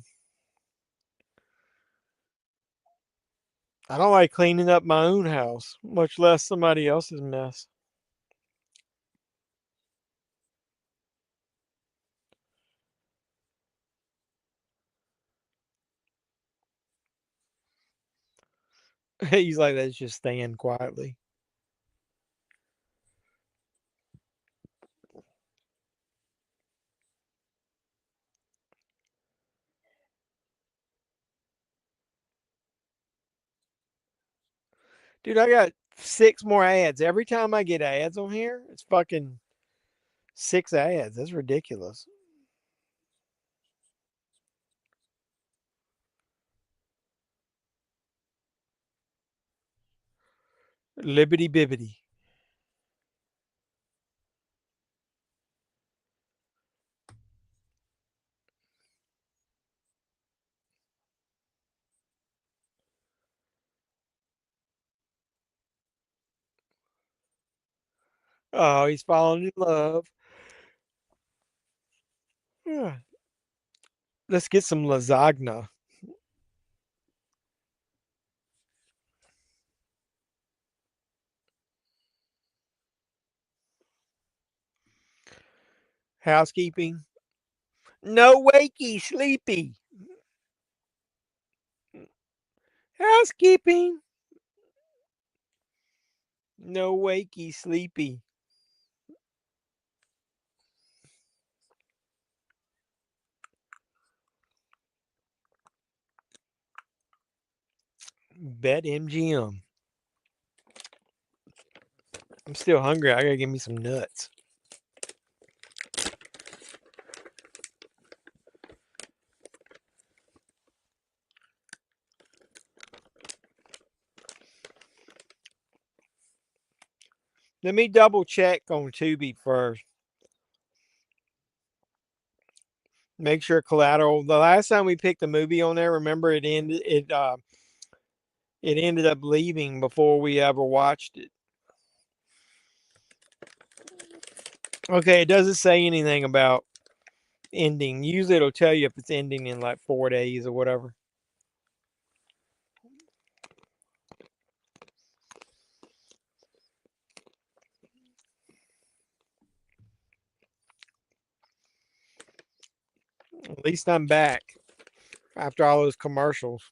Speaker 7: I don't like cleaning up my own house, much less somebody else's mess. He's like, let's just stand quietly. Dude, I got 6 more ads. Every time I get ads on here, it's fucking 6 ads. That's ridiculous. Libbity bibbity. Oh, he's falling in love. Yeah. Let's get some lasagna. Housekeeping. No wakey, sleepy. Housekeeping. No wakey, sleepy. Bet MGM. I'm still hungry. I gotta give me some nuts. Let me double check on Tubi first. Make sure Collateral. The last time we picked the movie on there, remember it ended. It ended up leaving before we ever watched it. Okay, it doesn't say anything about ending. Usually it'll tell you if it's ending in like 4 days or whatever. At least I'm back after all those commercials.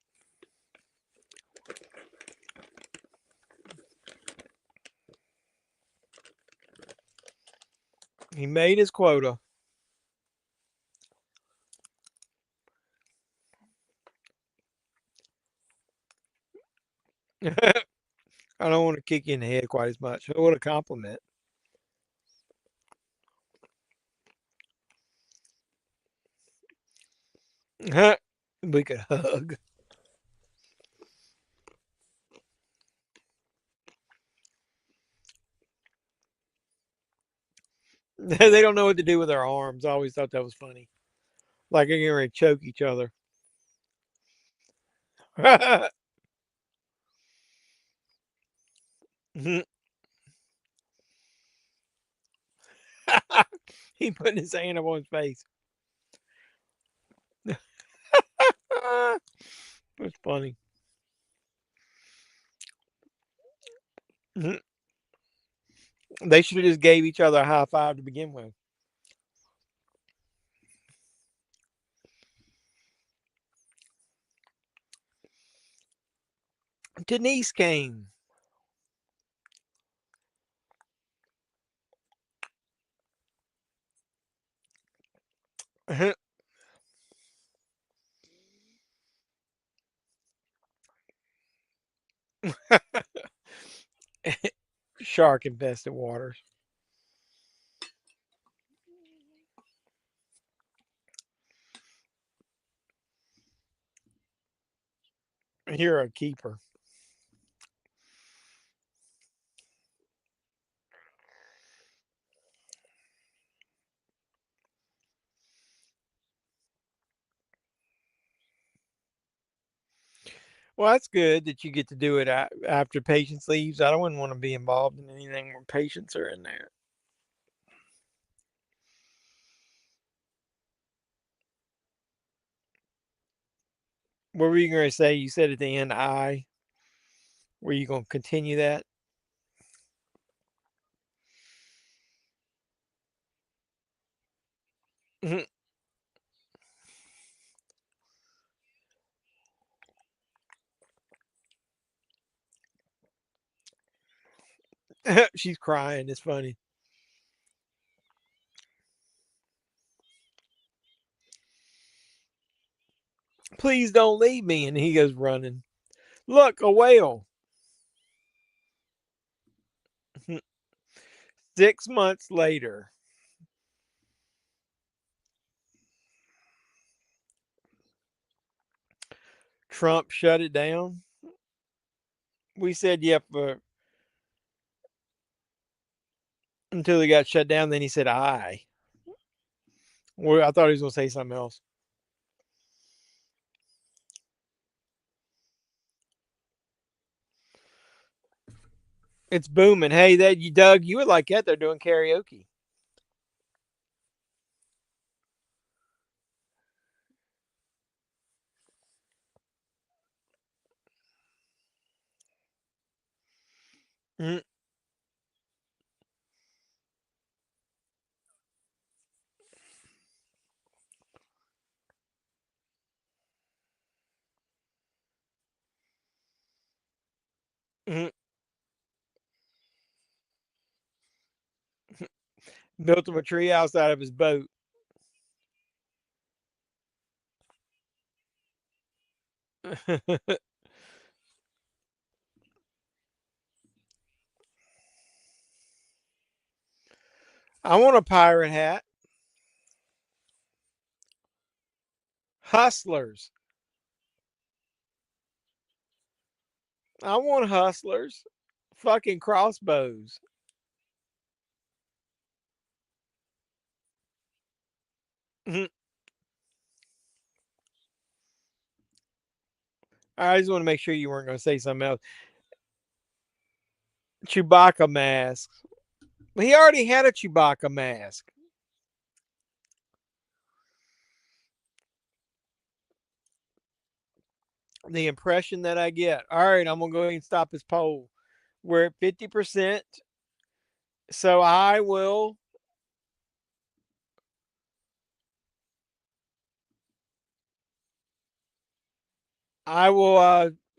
Speaker 7: He made his quota. I don't want to kick you in the head quite as much. What a compliment. We could hug. They don't know what to do with their arms. I always thought that was funny. Like they're going to choke each other. He put his hand up on his face. That's funny. They should have just gave each other a high five to begin with. Denise came. Shark infested waters. You're a keeper. Well, that's good that you get to do it after patients leaves. I wouldn't want to be involved in anything where patients are in there. What were you going to say? You said at the end, I. Were you going to continue that? She's crying. It's funny. Please don't leave me. And he goes running. Look, a whale. 6 months later. Trump shut it down. We said, yep, until he got shut down. Then he said, I. Well, I thought he was going to say something else. It's booming. Hey, Doug, you would like that. They're doing karaoke. Mm. Mm. Built him a tree outside of his boat. I want a pirate hat. Hustlers. I want hustlers. Fucking crossbows. Mhm. I just want to make sure you weren't going to say something else. Chewbacca mask. He already had a Chewbacca mask. The impression that I get. All right, I'm going to go ahead and stop this poll. We're at 50%. So I will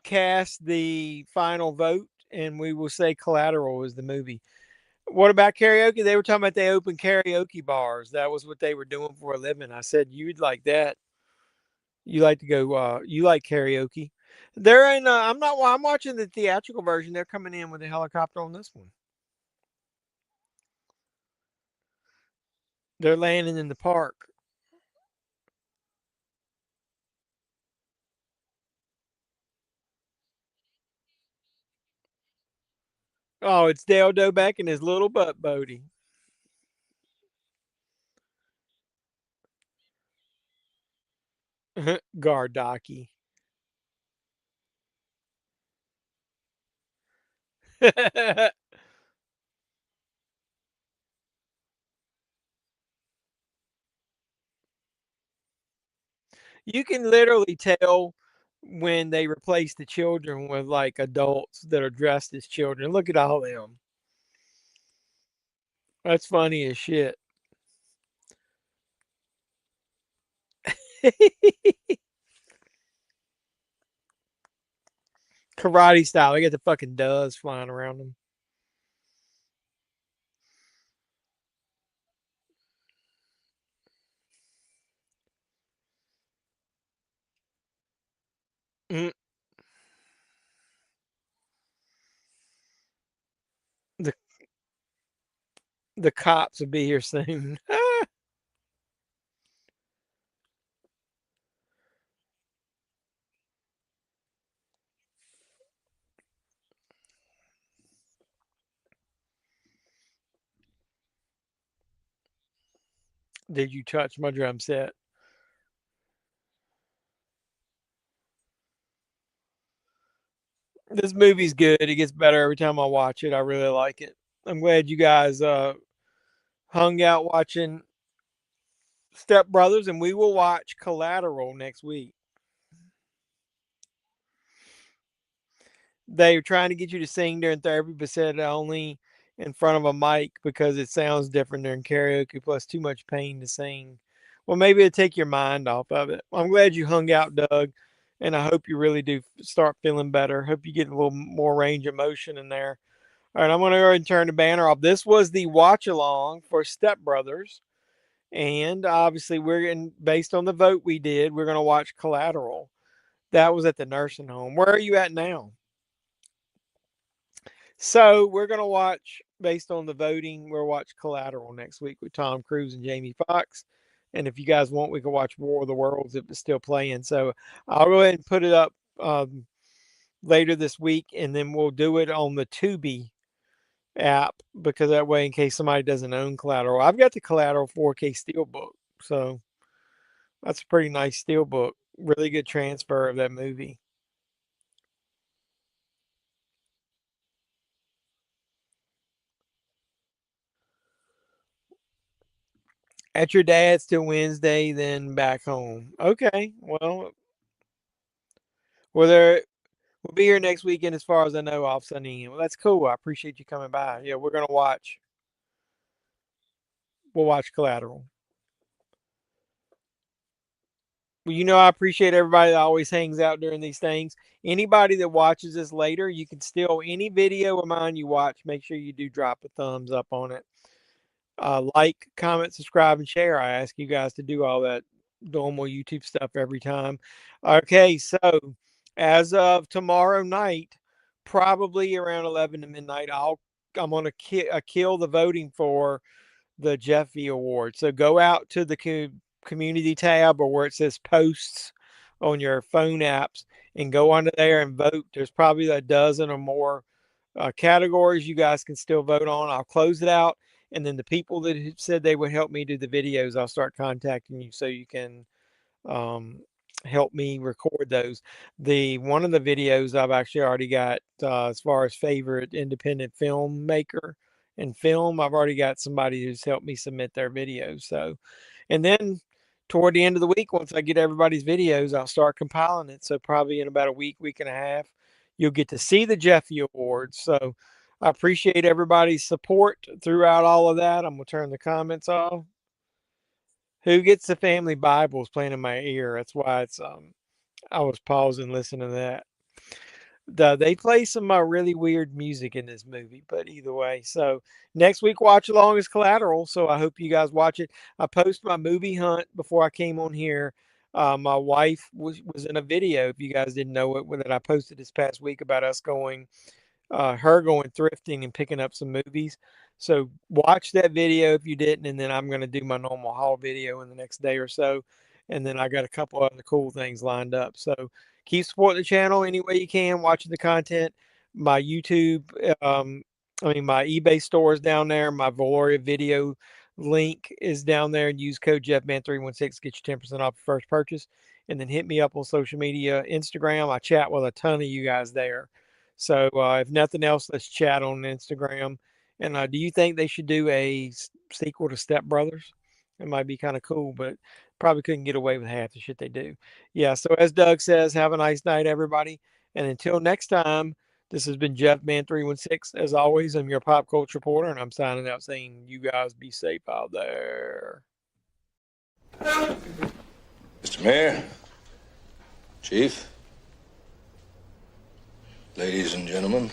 Speaker 7: cast the final vote, and we will say Collateral is the movie. What about karaoke? They were talking about they open karaoke bars. That was what they were doing for a living. I said you'd like that. You like to go. You like karaoke? They're in. I'm not. Well, I'm watching the theatrical version. They're coming in with a helicopter on this one. They're landing in the park. Oh, it's Dale Doback and his little butt Bodie. Gardaki. You can literally tell when they replace the children with like adults that are dressed as children. Look at all of them. That's funny as shit. Karate style. They got the fucking doves flying around them. Mm, the the cops will be here soon. Did you touch my drum set? This movie's good. It gets better every time I watch it. I really like it. I'm glad you guys hung out watching Step Brothers, and we will watch Collateral next week. They were trying to get you to sing during therapy, but said only in front of a mic because it sounds different during karaoke, plus too much pain to sing. Well, maybe it'll take your mind off of it. I'm glad you hung out, Doug, and I hope you really do start feeling better. Hope you get a little more range of motion in there. All right, I'm going to go ahead and turn the banner off. This was the watch along for Step Brothers. And obviously, we're in based on the vote we did, we're going to watch Collateral. That was at the nursing home. Where are you at now? So we're going to watch, based on the voting, we'll watch Collateral next week with Tom Cruise and Jamie Foxx. And if you guys want, we can watch War of the Worlds if it's still playing. So I'll go ahead and put it up later this week, and then we'll do it on the Tubi app, because that way, in case somebody doesn't own Collateral, I've got the Collateral 4K Steelbook. So that's a pretty nice Steelbook. Really good transfer of that movie. At your dad's till Wednesday, then back home. Okay. Well, there we'll be here next weekend as far as I know, off Sunday. Well, that's cool. I appreciate you coming by. Yeah, we'll watch Collateral. Well, I appreciate everybody that always hangs out during these things. Anybody that watches this later, you can still, any video of mine you watch, make sure you do drop a thumbs up on it. Like, comment, subscribe, and share. I ask you guys to do all that normal YouTube stuff every time. Okay, so as of tomorrow night, probably around 11 to midnight, I'm gonna kill the voting for the Jeffy Award. So go out to the community tab, or where it says posts on your phone apps, and go under there and vote. There's probably a dozen or more categories you guys can still vote on. I'll close it out, and then the people that said they would help me do the videos, I'll start contacting you so you can help me record those. One of the videos I've actually already got, as far as favorite independent filmmaker and film, I've already got somebody who's helped me submit their videos. So, and then toward the end of the week, once I get everybody's videos, I'll start compiling it. So probably in about a week and a half, you'll get to see the Jeffy Awards. So I appreciate everybody's support throughout all of that. I'm gonna turn the comments off. Who Gets the Family Bible is playing in my ear. That's why it's I was pausing listening to that. They play some really weird music in this movie, but either way. So next week, watch along is Collateral. So I hope you guys watch it. I post my movie hunt before I came on here. My wife was in a video, if you guys didn't know it, that I posted this past week about us going, her going thrifting and picking up some movies. So watch that video if you didn't, and then I'm going to do my normal haul video in the next day or so. And then I got a couple other cool things lined up. So keep supporting the channel any way you can, watching the content. My YouTube, my eBay store is down there. My Valoria video link is down there, and use code Jeffman316, get you 10% off your first purchase. And then hit me up on social media, Instagram. I chat with a ton of you guys there. So if nothing else, let's chat on Instagram. And do you think they should do a sequel to Step Brothers? It might be kind of cool, but probably couldn't get away with half the shit they do. Yeah. So as Doug says, have a nice night, everybody. And until next time, this has been Jeffman316. As always, I'm your pop culture reporter, and I'm signing out saying you guys be safe out there.
Speaker 11: Mr. Mayor, Chief.
Speaker 9: Ladies and gentlemen,